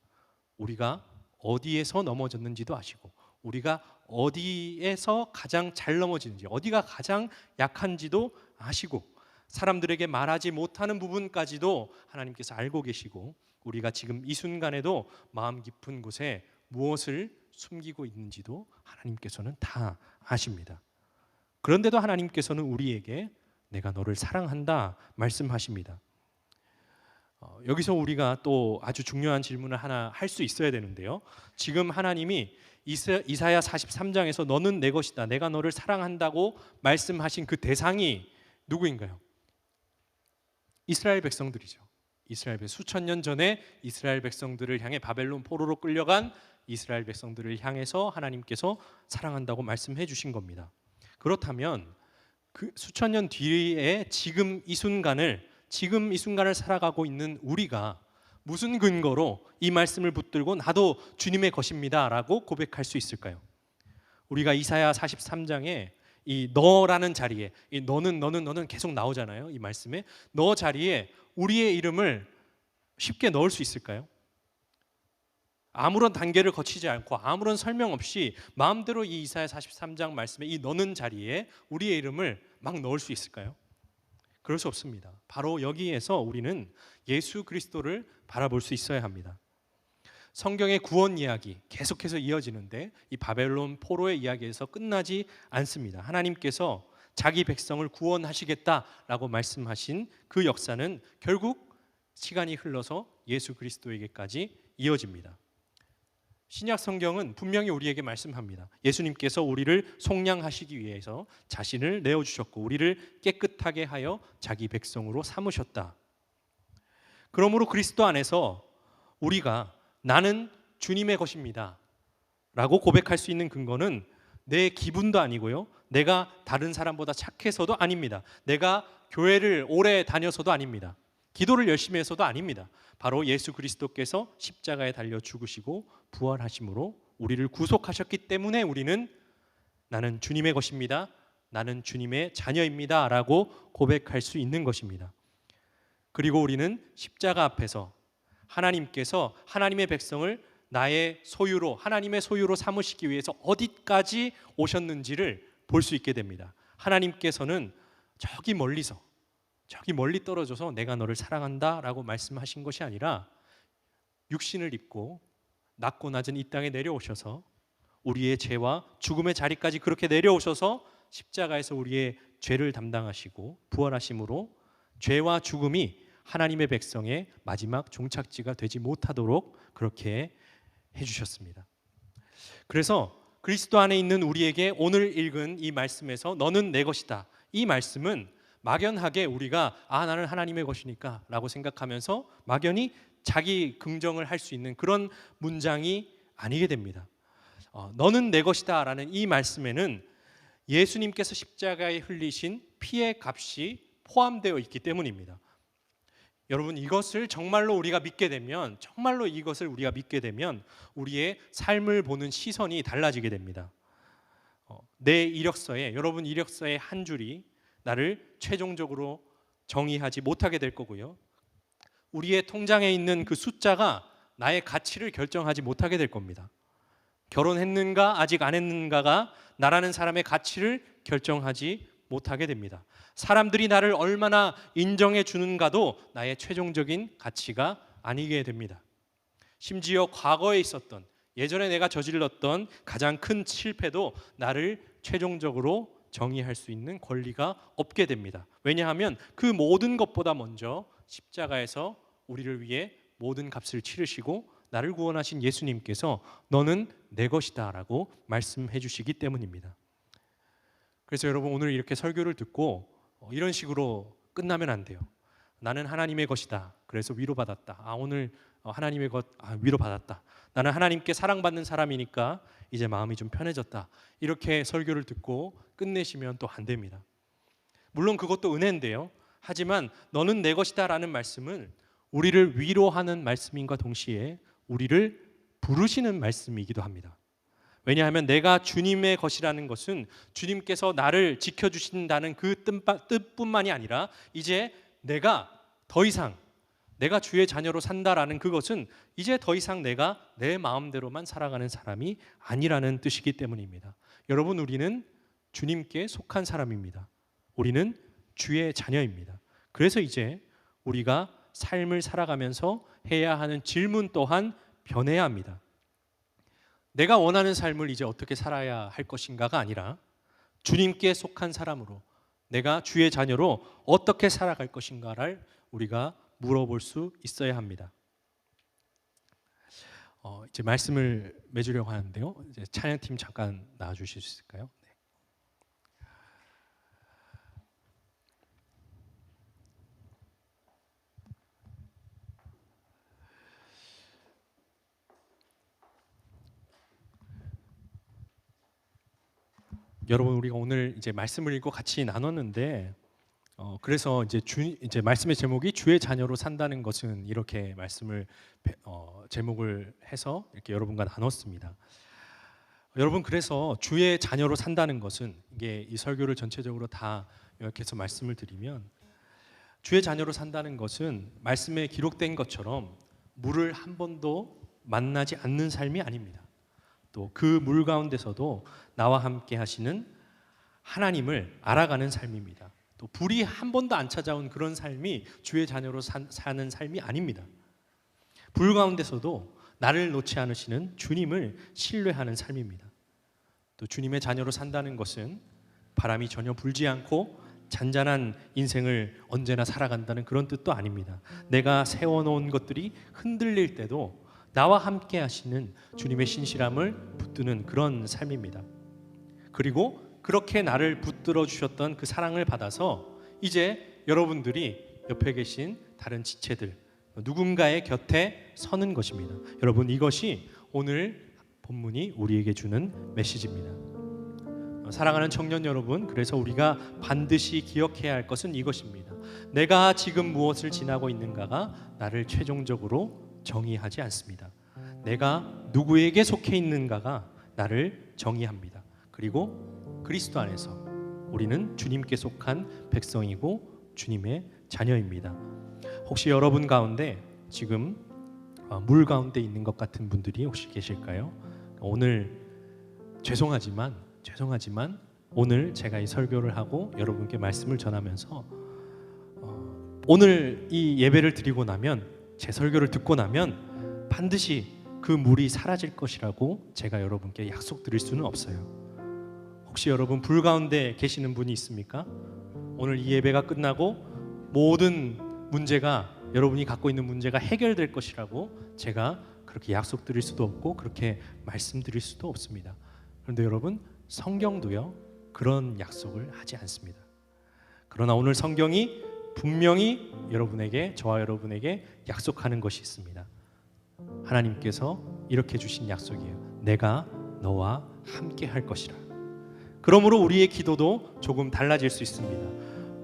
우리가 어디에서 넘어졌는지도 아시고, 우리가 어디에서 가장 잘 넘어지는지, 어디가 가장 약한지도 아시고, 사람들에게 말하지 못하는 부분까지도 하나님께서 알고 계시고, 우리가 지금 이 순간에도 마음 깊은 곳에 무엇을 숨기고 있는지도 하나님께서는 다 아십니다. 그런데도 하나님께서는 우리에게 내가 너를 사랑한다 말씀하십니다. 여기서 우리가 또 아주 중요한 질문을 하나 할 수 있어야 되는데요. 지금 하나님이 이사야 43장에서 너는 내 것이다, 내가 너를 사랑한다고 말씀하신 그 대상이 누구인가요? 이스라엘 백성들이죠. 수천 년 전에 이스라엘 백성들을 향해 바벨론 포로로 끌려간 이스라엘 백성들을 향해서 하나님께서 사랑한다고 말씀해 주신 겁니다. 그렇다면 그 수천 년 뒤에 지금 이 순간을 살아가고 있는 우리가 무슨 근거로 이 말씀을 붙들고 나도 주님의 것입니다 라고 고백할 수 있을까요? 우리가 이사야 43장에 이 너라는 자리에, 이 너는 계속 나오잖아요. 이 말씀에 너 자리에 우리의 이름을 쉽게 넣을 수 있을까요? 아무런 단계를 거치지 않고 아무런 설명 없이 마음대로 이 이사야 43장 말씀에 이 너는 자리에 우리의 이름을 막 넣을 수 있을까요? 그럴 수 없습니다. 바로 여기에서 우리는 예수 그리스도를 바라볼 수 있어야 합니다. 성경의 구원 이야기 계속해서 이어지는데 이 바벨론 포로의 이야기에서 끝나지 않습니다. 하나님께서 자기 백성을 구원하시겠다라고 말씀하신 그 역사는 결국 시간이 흘러서 예수 그리스도에게까지 이어집니다. 신약 성경은 분명히 우리에게 말씀합니다. 예수님께서 우리를 속량하시기 위해서 자신을 내어주셨고 우리를 깨끗하게 하여 자기 백성으로 삼으셨다. 그러므로 그리스도 안에서 우리가 나는 주님의 것입니다 라고 고백할 수 있는 근거는 내 기분도 아니고요, 내가 다른 사람보다 착해서도 아닙니다. 내가 교회를 오래 다녀서도 아닙니다. 기도를 열심히 해서도 아닙니다. 바로 예수 그리스도께서 십자가에 달려 죽으시고 부활하심으로 우리를 구속하셨기 때문에 우리는 나는 주님의 것입니다, 나는 주님의 자녀입니다 라고 고백할 수 있는 것입니다. 그리고 우리는 십자가 앞에서 하나님께서 하나님의 백성을 나의 소유로, 하나님의 소유로 삼으시기 위해서 어디까지 오셨는지를 볼 수 있게 됩니다. 하나님께서는 저기 멀리 떨어져서 내가 너를 사랑한다 라고 말씀하신 것이 아니라 육신을 입고 낮고 낮은 이 땅에 내려오셔서 우리의 죄와 죽음의 자리까지 그렇게 내려오셔서 십자가에서 우리의 죄를 담당하시고 부활하심으로 죄와 죽음이 하나님의 백성의 마지막 종착지가 되지 못하도록 그렇게 해주셨습니다. 그래서 그리스도 안에 있는 우리에게 오늘 읽은 이 말씀에서 너는 내 것이다, 이 말씀은 막연하게 우리가 나는 하나님의 것이니까 라고 생각하면서 막연히 자기 긍정을 할 수 있는 그런 문장이 아니게 됩니다. 너는 내 것이다 라는 이 말씀에는 예수님께서 십자가에 흘리신 피의 값이 포함되어 있기 때문입니다. 여러분, 이것을 정말로 우리가 믿게 되면, 정말로 이것을 우리가 믿게 되면 우리의 삶을 보는 시선이 달라지게 됩니다. 내 이력서에, 여러분 이력서의 한 줄이 나를 최종적으로 정의하지 못하게 될 거고요. 우리의 통장에 있는 그 숫자가 나의 가치를 결정하지 못하게 될 겁니다. 결혼했는가 아직 안 했는가가 나라는 사람의 가치를 결정하지 못하게 됩니다. 사람들이 나를 얼마나 인정해 주는가도 나의 최종적인 가치가 아니게 됩니다. 심지어 과거에 있었던, 예전에 내가 저질렀던 가장 큰 실패도 나를 최종적으로 정의할 수 있는 권리가 없게 됩니다. 왜냐하면 그 모든 것보다 먼저 십자가에서 우리를 위해 모든 값을 치르시고 나를 구원하신 예수님께서 너는 내 것이다 라고 말씀해 주시기 때문입니다. 그래서 여러분, 오늘 이렇게 설교를 듣고 이런 식으로 끝나면 안 돼요. 나는 하나님의 것이다, 그래서 위로받았다. 오늘 하나님의 것 위로받았다. 나는 하나님께 사랑받는 사람이니까 이제 마음이 좀 편해졌다. 이렇게 설교를 듣고 끝내시면 또 안 됩니다. 물론 그것도 은혜인데요. 하지만 너는 내 것이다 라는 말씀은 우리를 위로하는 말씀인과 동시에 우리를 부르시는 말씀이기도 합니다. 왜냐하면 내가 주님의 것이라는 것은 주님께서 나를 지켜주신다는 그 뜻뿐만이 아니라 이제 내가 더 이상 내가 주의 자녀로 산다라는 그것은 이제 더 이상 내가 내 마음대로만 살아가는 사람이 아니라는 뜻이기 때문입니다. 여러분, 우리는 주님께 속한 사람입니다. 우리는 주의 자녀입니다. 그래서 이제 우리가 삶을 살아가면서 해야 하는 질문 또한 변해야 합니다. 내가 원하는 삶을 이제 어떻게 살아야 할 것인가가 아니라 주님께 속한 사람으로 내가 주의 자녀로 어떻게 살아갈 것인가를 우리가 물어볼 수 있어야 합니다. 이제 말씀을 맺으려고 하는데요. 이제 찬양팀 잠깐 나와주실 수 있을까요? 네. 여러분, 우리가 오늘 이제 말씀을 읽고 같이 나눴는데, 그래서 이제 말씀의 제목이 주의 자녀로 산다는 것은 이렇게 말씀을 제목을 해서 이렇게 여러분과 나눴습니다. 여러분, 그래서 주의 자녀로 산다는 것은 이게 이 설교를 전체적으로 다 요약해서 말씀을 드리면, 주의 자녀로 산다는 것은 말씀에 기록된 것처럼 물을 한 번도 만나지 않는 삶이 아닙니다. 또 그 물 가운데서도 나와 함께 하시는 하나님을 알아가는 삶입니다. 또 불이 한 번도 안 찾아온 그런 삶이 주의 자녀로 사는 삶이 아닙니다. 불 가운데서도 나를 놓지 않으시는 주님을 신뢰하는 삶입니다. 또 주님의 자녀로 산다는 것은 바람이 전혀 불지 않고 잔잔한 인생을 언제나 살아간다는 그런 뜻도 아닙니다. 내가 세워놓은 것들이 흔들릴 때도 나와 함께 하시는 주님의 신실함을 붙드는 그런 삶입니다. 그리고 그렇게 나를 붙들어 주셨던 그 사랑을 받아서 이제 여러분들이 옆에 계신 다른 지체들, 누군가의 곁에 서는 것입니다. 여러분, 이것이 오늘 본문이 우리에게 주는 메시지입니다. 사랑하는 청년 여러분, 그래서 우리가 반드시 기억해야 할 것은 이것입니다. 내가 지금 무엇을 지나고 있는가가 나를 최종적으로 정의하지 않습니다. 내가 누구에게 속해 있는가가 나를 정의합니다. 그리고 그리스도 안에서 우리는 주님께 속한 백성이고 주님의 자녀입니다. 혹시 여러분 가운데 지금 물 가운데 있는 것 같은 분들이 혹시 계실까요? 오늘 죄송하지만 오늘 제가 이 설교를 하고 여러분께 말씀을 전하면서 오늘 이 예배를 드리고 나면, 제 설교를 듣고 나면 반드시 그 물이 사라질 것이라고 제가 여러분께 약속드릴 수는 없어요. 혹시 여러분 불 가운데 계시는 분이 있습니까? 오늘 이 예배가 끝나고 모든 문제가, 여러분이 갖고 있는 문제가 해결될 것이라고 제가 그렇게 약속드릴 수도 없고 그렇게 말씀드릴 수도 없습니다. 그런데 여러분, 성경도요 그런 약속을 하지 않습니다. 그러나 오늘 성경이 분명히 여러분에게, 저와 여러분에게 약속하는 것이 있습니다. 하나님께서 이렇게 주신 약속이에요. 내가 너와 함께 할 것이라. 그러므로 우리의 기도도 조금 달라질 수 있습니다.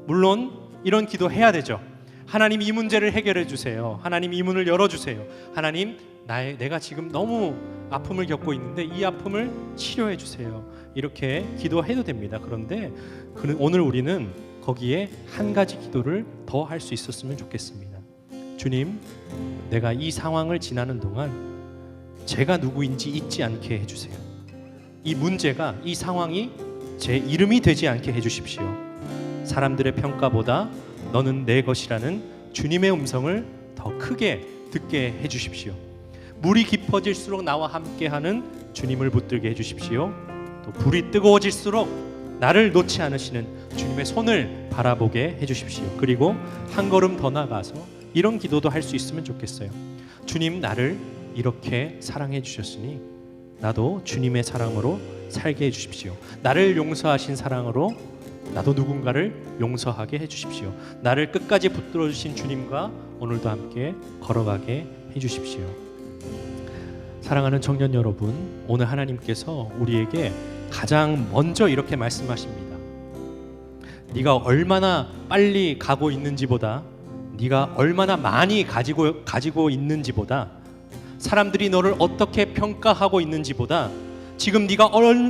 물론 이런 기도 해야 되죠. 하나님, 이 문제를 해결해 주세요. 하나님, 이 문을 열어 주세요. 하나님, 내가 지금 너무 아픔을 겪고 있는데 이 아픔을 치료해 주세요. 이렇게 기도해도 됩니다. 그런데 오늘 우리는 거기에 한 가지 기도를 더 할 수 있었으면 좋겠습니다. 주님, 내가 이 상황을 지나는 동안 제가 누구인지 잊지 않게 해주세요. 이 문제가, 이 상황이 제 이름이 되지 않게 해주십시오. 사람들의 평가보다 너는 내 것이라는 주님의 음성을 더 크게 듣게 해주십시오. 물이 깊어질수록 나와 함께하는 주님을 붙들게 해주십시오. 또 불이 뜨거워질수록 나를 놓지 않으시는 주님의 손을 바라보게 해주십시오. 그리고 한 걸음 더 나가서 이런 기도도 할 수 있으면 좋겠어요. 주님, 나를 이렇게 사랑해 주셨으니 나도 주님의 사랑으로 살게 해주십시오. 나를 용서하신 사랑으로 나도 누군가를 용서하게 해주십시오. 나를 끝까지 붙들어 주신 주님과 오늘도 함께 걸어가게 해주십시오. 사랑하는 청년 여러분, 오늘 하나님께서 우리에게 가장 먼저 이렇게 말씀하십니다. 네가 얼마나 빨리 가고 있는지보다, 네가 얼마나 많이 가지고 있는지보다, 사람들이 너를 어떻게 평가하고 있는지보다, 지금 네가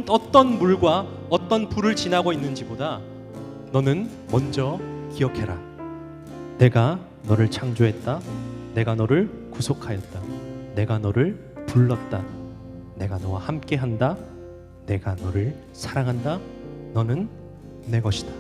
어떤 물과 어떤 불을 지나고 있는지보다 너는 먼저 기억해라. 내가 너를 창조했다. 내가 너를 구속하였다. 내가 너를 불렀다. 내가 너와 함께한다. 내가 너를 사랑한다. 너는 내 것이다.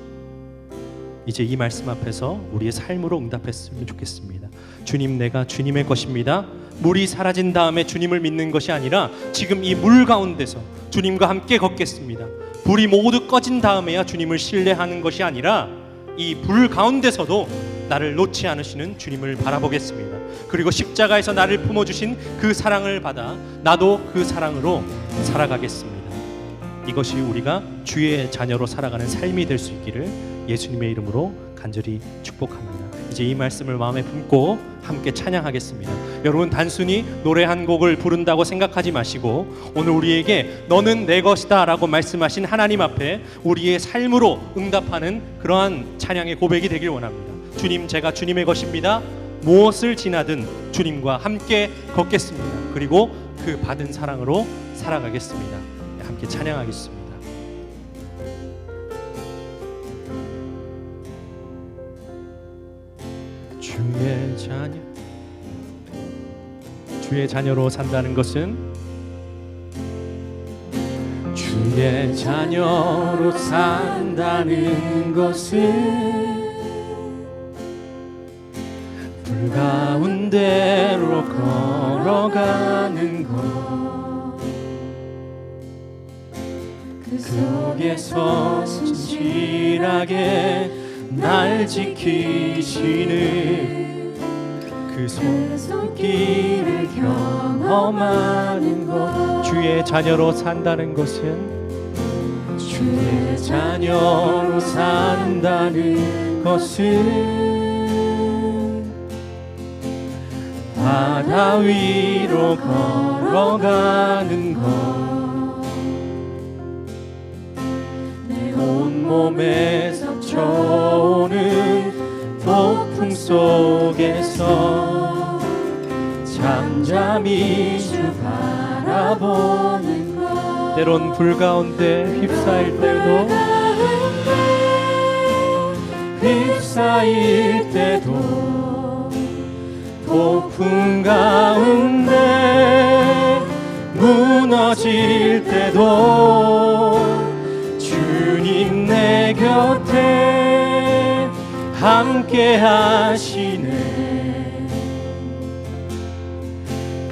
이제 이 말씀 앞에서 우리의 삶으로 응답했으면 좋겠습니다. 주님, 내가 주님의 것입니다. 물이 사라진 다음에 주님을 믿는 것이 아니라 지금 이 물 가운데서 주님과 함께 걷겠습니다. 불이 모두 꺼진 다음에야 주님을 신뢰하는 것이 아니라 이 불 가운데서도 나를 놓지 않으시는 주님을 바라보겠습니다. 그리고 십자가에서 나를 품어주신 그 사랑을 받아 나도 그 사랑으로 살아가겠습니다. 이것이 우리가 주의 자녀로 살아가는 삶이 될 수 있기를 예수님의 이름으로 간절히 축복합니다. 이제 이 말씀을 마음에 품고 함께 찬양하겠습니다. 여러분, 단순히 노래 한 곡을 부른다고 생각하지 마시고 오늘 우리에게 너는 내 것이다 라고 말씀하신 하나님 앞에 우리의 삶으로 응답하는 그러한 찬양의 고백이 되길 원합니다. 주님, 제가 주님의 것입니다. 무엇을 지나든 주님과 함께 걷겠습니다. 그리고 그 받은 사랑으로 살아가겠습니다. 함께 찬양하겠습니다. 주의 자녀로 산다는 것은, 주의 자녀로 산다는 것은 불 가운데로 걸어가는 것, 그 속에서 진실하게 날 지키시는 그 손길을 경험하는 것. 주의 자녀로 산다는 것은, 주의 자녀로 산다는 것은 바다 위로 걸어가는 것, 내 온몸에서 쳐오는 폭풍 속에서 잠잠히 주 바라보는 것. 때론 불 가운데 휩싸일 때도, 휩싸일 때도, 폭풍 가운데 무너질 때도 주님 내 곁에 함께 하시네.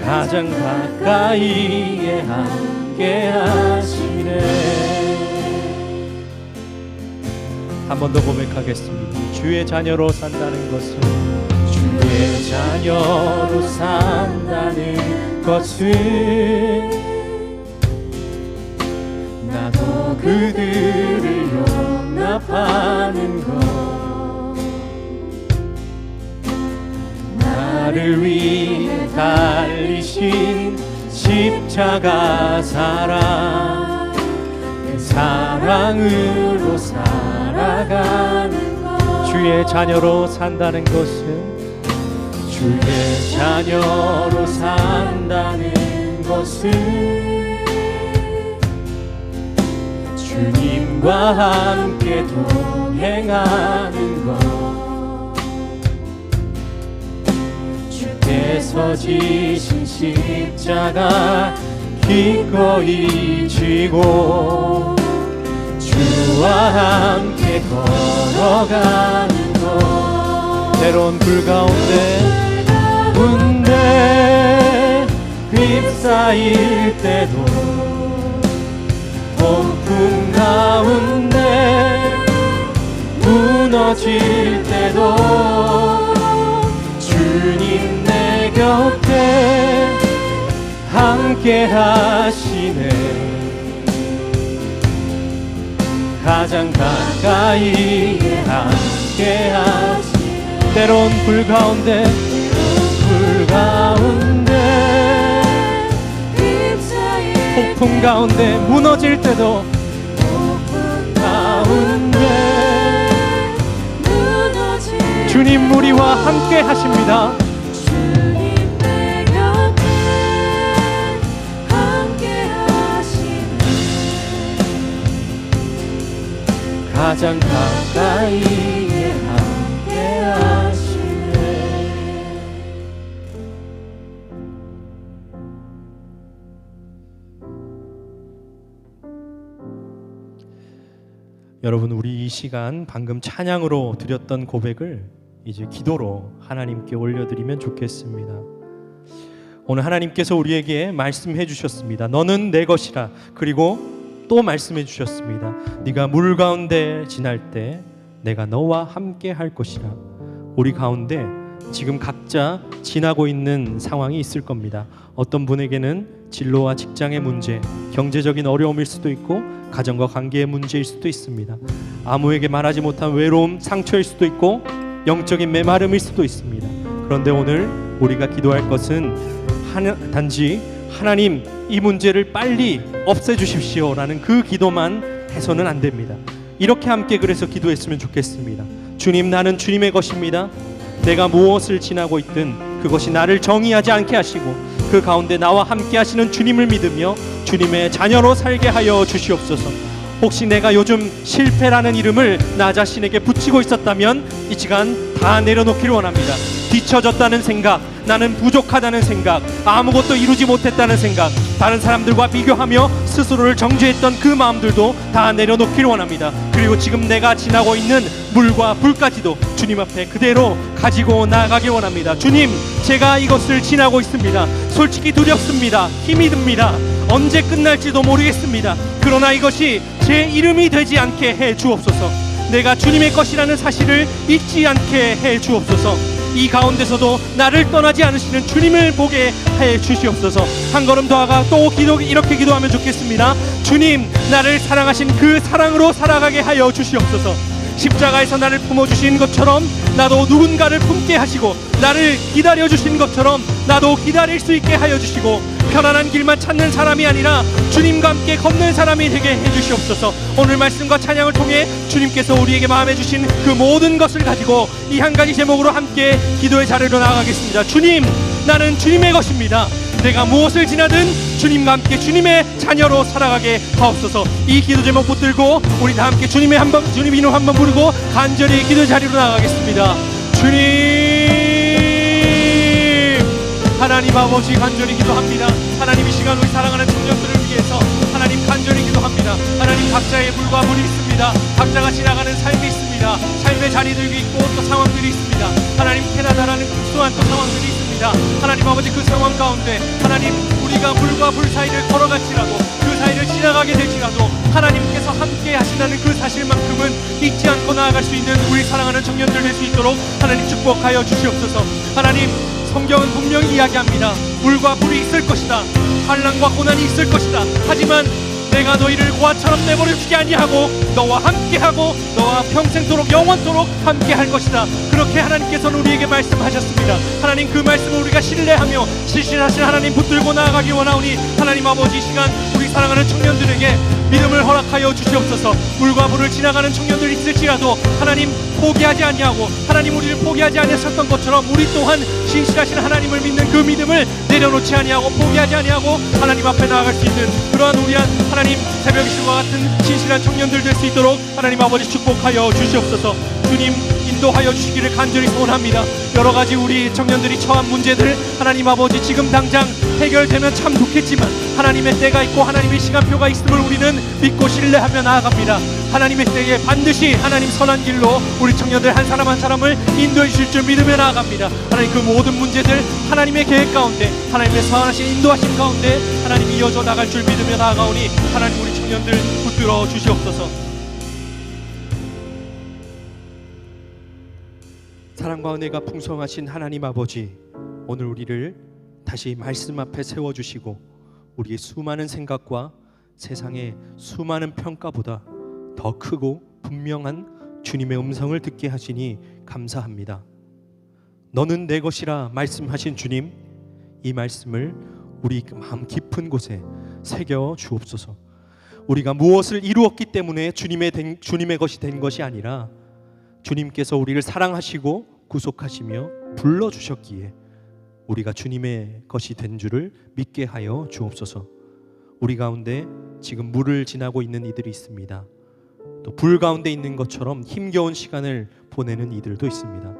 가장 가까이에 함께 하시네. 한 번 더 고백하겠습니다. 주의 자녀로 산다는 것은, 주의 자녀로 산다는 것은 나도 그들을 용납하는 것, 나를 위해 달리신 십자가 사랑, 그 사랑으로 살아가는 것. 주의 자녀로 산다는 것은, 주의 자녀로 산다는 것은 주님과 함께 동행하는 것, 주께서 지신 십자가 기꺼이 지고 주와 함께 걸어가는 것, 때론 불 가운데 휩싸일 때도, 폭풍 가운데 무너질 때도 주님 내 곁에 함께 하시네. 가장 가까이에 함께 하시네. 때론 불 가운데 폭풍 가운데 무너질 때도, 주님 우리와 함께 하십니다. 주님 내 곁에 함께 하시네. 가장 가까이에 함께 하시네. 여러분, 우리 이 시간 방금 찬양으로 드렸던 고백을 이제 기도로 하나님께 올려드리면 좋겠습니다. 오늘 하나님께서 우리에게 말씀해 주셨습니다. 너는 내 것이라. 그리고 또 말씀해 주셨습니다. 네가 물 가운데 지날 때 내가 너와 함께 할 것이라. 우리 가운데 지금 각자 지나고 있는 상황이 있을 겁니다. 어떤 분에게는 진로와 직장의 문제, 경제적인 어려움일 수도 있고 가정과 관계의 문제일 수도 있습니다. 아무에게 말하지 못한 외로움, 상처일 수도 있고 영적인 메마름일 수도 있습니다. 그런데 오늘 우리가 기도할 것은 단지 하나님 이 문제를 빨리 없애주십시오 라는 그 기도만 해서는 안 됩니다. 이렇게 함께 그래서 기도했으면 좋겠습니다. 주님, 나는 주님의 것입니다. 내가 무엇을 지나고 있든 그것이 나를 정의하지 않게 하시고 그 가운데 나와 함께 하시는 주님을 믿으며 주님의 자녀로 살게 하여 주시옵소서. 혹시 내가 요즘 실패라는 이름을 나 자신에게 붙이고 있었다면 이 시간 다 내려놓기를 원합니다. 뒤처졌다는 생각, 나는 부족하다는 생각, 아무것도 이루지 못했다는 생각, 다른 사람들과 비교하며 스스로를 정죄했던 그 마음들도 다 내려놓기를 원합니다. 그리고 지금 내가 지나고 있는 물과 불까지도 주님 앞에 그대로 가지고 나가길 원합니다. 주님, 제가 이것을 지나고 있습니다. 솔직히 두렵습니다. 힘이 듭니다. 언제 끝날지도 모르겠습니다. 그러나 이것이 제 이름이 되지 않게 해 주옵소서. 내가 주님의 것이라는 사실을 잊지 않게 해 주옵소서. 이 가운데서도 나를 떠나지 않으시는 주님을 보게 해 주시옵소서. 한 걸음 더 나아가 또 이렇게 기도하면 좋겠습니다. 주님, 나를 사랑하신 그 사랑으로 살아가게 하여 주시옵소서. 십자가에서 나를 품어주신 것처럼 나도 누군가를 품게 하시고, 나를 기다려주신 것처럼 나도 기다릴 수 있게 하여 주시고, 편안한 길만 찾는 사람이 아니라 주님과 함께 걷는 사람이 되게 해주시옵소서. 오늘 말씀과 찬양을 통해 주님께서 우리에게 마음에 주신 그 모든 것을 가지고 이 한 가지 제목으로 함께 기도의 자리로 나아가겠습니다. 주님, 나는 주님의 것입니다. 내가 무엇을 지나든 주님과 함께 주님의 자녀로 살아가게 하옵소서. 이 기도 제목 붙들고 우리 다 함께 주님 이름 한번 부르고 간절히 기도 자리로 나아가겠습니다. 주님, 하나님 아버지, 간절히 기도합니다. 하나님, 이 시간 우리 사랑하는 청년들을 위해서 하나님 간절히 기도합니다. 하나님, 각자의 물과 물이 있습니다. 각자가 지나가는 삶이 있습니다. 삶의 자리들이 있고 또 상황들이 있습니다. 하나님, 캐나다라는 특수한 또 상황들이 있습니다. 하나님 아버지, 그 상황 가운데 하나님, 우리가 물과 물 사이를 걸어갈지라도, 그 사이를 지나가게 될지라도 하나님께서 함께 하신다는 그 사실만큼은 잊지 않고 나아갈 수 있는 우리 사랑하는 청년들 될 수 있도록 하나님 축복하여 주시옵소서. 하나님, 성경은 분명히 이야기합니다. 물과 불이 있을 것이다. 환난과 고난이 있을 것이다. 하지만 내가 너희를 고아처럼 내버려 두지 아니하고 너와 함께하고 너와 평생토록 영원토록 함께할 것이다. 그렇게 하나님께서는 우리에게 말씀하셨습니다. 하나님, 그 말씀을 우리가 신뢰하며 실실하신 하나님 붙들고 나아가기 원하오니 하나님 아버지, 이 시간 우리 사랑하는 청년들에게 믿음을 허락하여 주시옵소서. 물과 불을 지나가는 청년들이 있을지라도 하나님 포기하지 아니하고, 하나님 우리를 포기하지 아니하셨던 것처럼 우리 또한 신실하신 하나님을 믿는 그 믿음을 내려놓지 아니하고 포기하지 아니하고 하나님 앞에 나아갈 수 있는 그러한 우리한 하나님 새벽 이슬과 같은 신실한 청년들 될 수 있도록 하나님 아버지 축복하여 주시옵소서. 주님, 인도하여 주시기를 간절히 소원합니다. 여러 가지 우리 청년들이 처한 문제들 하나님 아버지, 지금 당장 해결되면 참 좋겠지만 하나님의 때가 있고 하나님의 시간표가 있음을 우리는 믿고 신뢰하며 나아갑니다. 하나님의 때에 반드시 하나님 선한 길로 우리 청년들 한 사람 한 사람을 인도해 주실 줄 믿으며 나아갑니다. 하나님, 그 모든 문제들 하나님의 계획 가운데, 하나님의 선하신 인도하심 가운데 하나님 이어져 나갈 줄 믿으며 나아가오니 하나님, 우리 청년들 붙들어 주시옵소서. 사랑과 은혜가 풍성하신 하나님 아버지, 오늘 우리를 다시 말씀 앞에 세워주시고 우리의 수많은 생각과 세상의 수많은 평가보다 더 크고 분명한 주님의 음성을 듣게 하시니 감사합니다. 너는 내 것이라 말씀하신 주님, 이 말씀을 우리 마음 깊은 곳에 새겨 주옵소서. 우리가 무엇을 이루었기 때문에 주님의 것이 된 것이 아니라 주님께서 우리를 사랑하시고 구속하시며 불러주셨기에 우리가 주님의 것이 된 줄을 믿게 하여 주옵소서. 우리 가운데 지금 물을 지나고 있는 이들이 있습니다. 또 불 가운데 있는 것처럼 힘겨운 시간을 보내는 이들도 있습니다.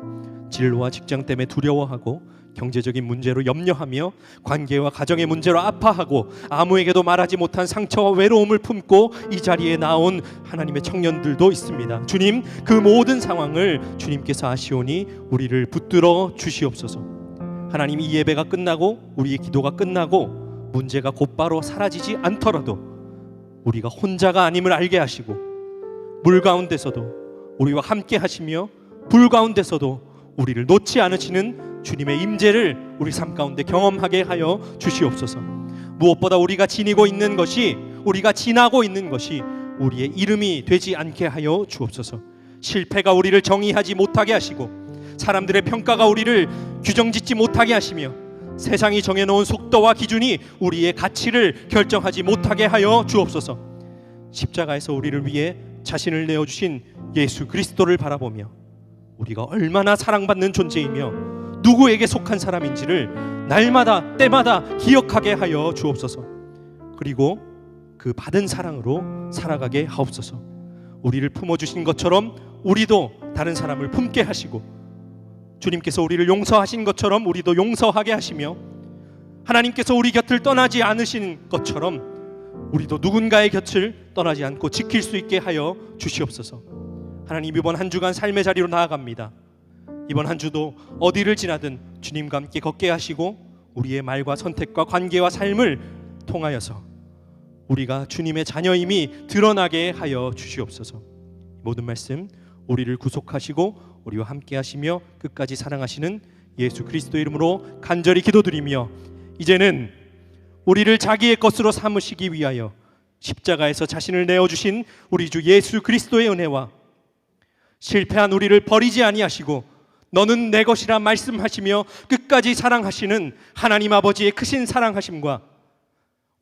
진로와 직장 때문에 두려워하고 경제적인 문제로 염려하며 관계와 가정의 문제로 아파하고 아무에게도 말하지 못한 상처와 외로움을 품고 이 자리에 나온 하나님의 청년들도 있습니다. 주님, 그 모든 상황을 주님께서 아시오니 우리를 붙들어 주시옵소서. 하나님, 이 예배가 끝나고 우리의 기도가 끝나고 문제가 곧바로 사라지지 않더라도 우리가 혼자가 아님을 알게 하시고 물 가운데서도 우리와 함께 하시며 불 가운데서도 우리를 놓지 않으시는 주님의 임재를 우리 삶 가운데 경험하게 하여 주시옵소서. 무엇보다 우리가 지니고 있는 것이, 우리가 지나고 있는 것이 우리의 이름이 되지 않게 하여 주옵소서. 실패가 우리를 정의하지 못하게 하시고 사람들의 평가가 우리를 규정짓지 못하게 하시며 세상이 정해놓은 속도와 기준이 우리의 가치를 결정하지 못하게 하여 주옵소서. 십자가에서 우리를 위해 자신을 내어주신 예수 그리스도를 바라보며 우리가 얼마나 사랑받는 존재이며 누구에게 속한 사람인지를 날마다 때마다 기억하게 하여 주옵소서. 그리고 그 받은 사랑으로 살아가게 하옵소서. 우리를 품어주신 것처럼 우리도 다른 사람을 품게 하시고 주님께서 우리를 용서하신 것처럼 우리도 용서하게 하시며 하나님께서 우리 곁을 떠나지 않으신 것처럼 우리도 누군가의 곁을 떠나지 않고 지킬 수 있게 하여 주시옵소서. 하나님, 이번 한 주간 삶의 자리로 나아갑니다. 이번 한 주도 어디를 지나든 주님과 함께 걷게 하시고 우리의 말과 선택과 관계와 삶을 통하여서 우리가 주님의 자녀임이 드러나게 하여 주시옵소서. 모든 말씀 우리를 구속하시고 우리와 함께 하시며 끝까지 사랑하시는 예수 그리스도 이름으로 간절히 기도드리며 이제는 우리를 자기의 것으로 삼으시기 위하여 십자가에서 자신을 내어주신 우리 주 예수 그리스도의 은혜와 실패한 우리를 버리지 아니하시고 너는 내 것이라 말씀하시며 끝까지 사랑하시는 하나님 아버지의 크신 사랑하심과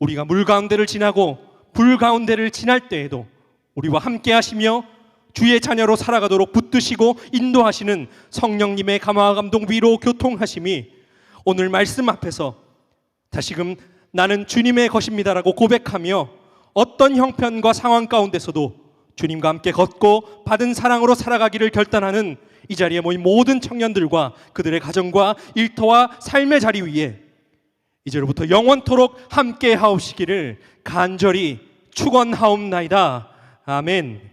우리가 물 가운데를 지나고 불 가운데를 지날 때에도 우리와 함께 하시며 주의 자녀로 살아가도록 붙드시고 인도하시는 성령님의 감화와 감동, 위로, 교통하심이 오늘 말씀 앞에서 다시금 나는 주님의 것입니다라고 고백하며 어떤 형편과 상황 가운데서도 주님과 함께 걷고 받은 사랑으로 살아가기를 결단하는 이 자리에 모인 모든 청년들과 그들의 가정과 일터와 삶의 자리 위에 이제로부터 영원토록 함께 하옵시기를 간절히 축원하옵나이다. 아멘.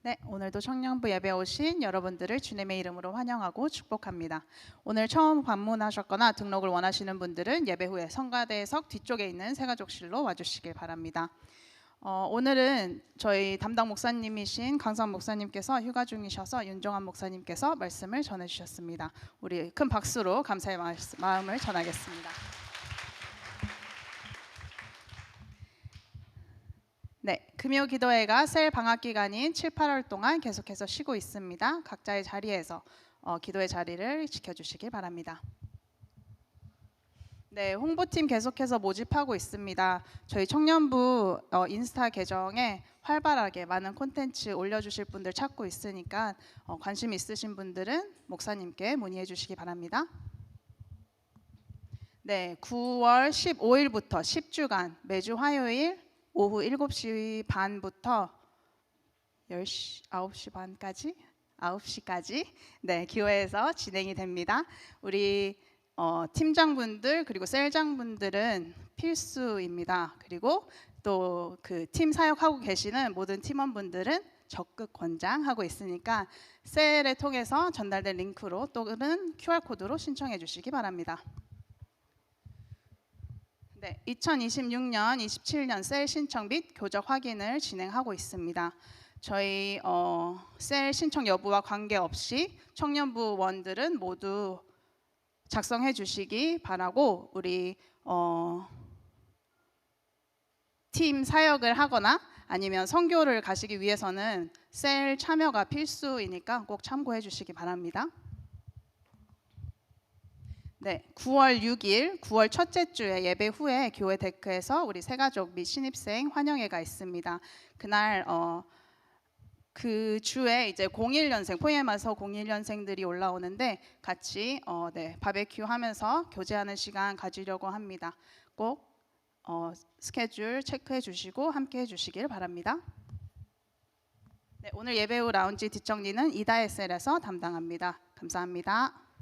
네, 오늘도 청년부 예배 오신 여러분들을 주님의 이름으로 환영하고 축복합니다. 오늘 처음 방문하셨거나 등록을 원하시는 분들은 예배 후에 성가대석 뒤쪽에 있는 새가족실로 와주시길 바랍니다. 오늘은 저희 담당 목사님이신 강산 목사님께서 휴가 중이셔서 윤정한 목사님께서 말씀을 전해주셨습니다. 우리 큰 박수로 감사의 마음을 전하겠습니다. 네, 금요 기도회가 셀 방학 기간인 7, 8월 동안 계속해서 쉬고 있습니다. 각자의 자리에서 기도의 자리를 지켜주시길 바랍니다. 네, 홍보팀 계속해서 모집하고 있습니다. 저희 청년부 인스타 계정에 활발하게 많은 콘텐츠 올려주실 분들 찾고 있으니까 관심 있으신 분들은 목사님께 문의해 주시기 바랍니다. 네, 9월 15일부터 10주간 매주 화요일 오후 7시 반부터 9시 반까지 9시까지 네, 교회에서 진행이 됩니다. 우리 팀장분들 그리고 셀장분들은 필수입니다. 그리고 또 그 팀 사역하고 계시는 모든 팀원분들은 적극 권장하고 있으니까 셀을 통해서 전달된 링크로 또는 QR코드로 신청해 주시기 바랍니다. 네, 2026년, 27년 셀 신청 및 교적 확인을 진행하고 있습니다. 저희 셀 신청 여부와 관계없이 청년부원들은 모두 작성해 주시기 바라고 우리 팀 사역을 하거나 아니면 선교를 가시기 위해서는 셀 참여가 필수이니까 꼭 참고해 주시기 바랍니다. 네, 9월 6일 9월 첫째 주에 예배 후에 교회 데크에서 우리 새가족 및 신입생 환영회가 있습니다. 그날 그 주에 이제 01년생 포엠에서 01년생들이 올라오는데 같이 네, 바베큐 하면서 교제하는 시간 가지려고 합니다. 꼭 스케줄 체크해 주시고 함께 해 주시길 바랍니다. 네, 오늘 예배 후 라운지 뒷정리는 이다에셀에서 담당합니다. 감사합니다.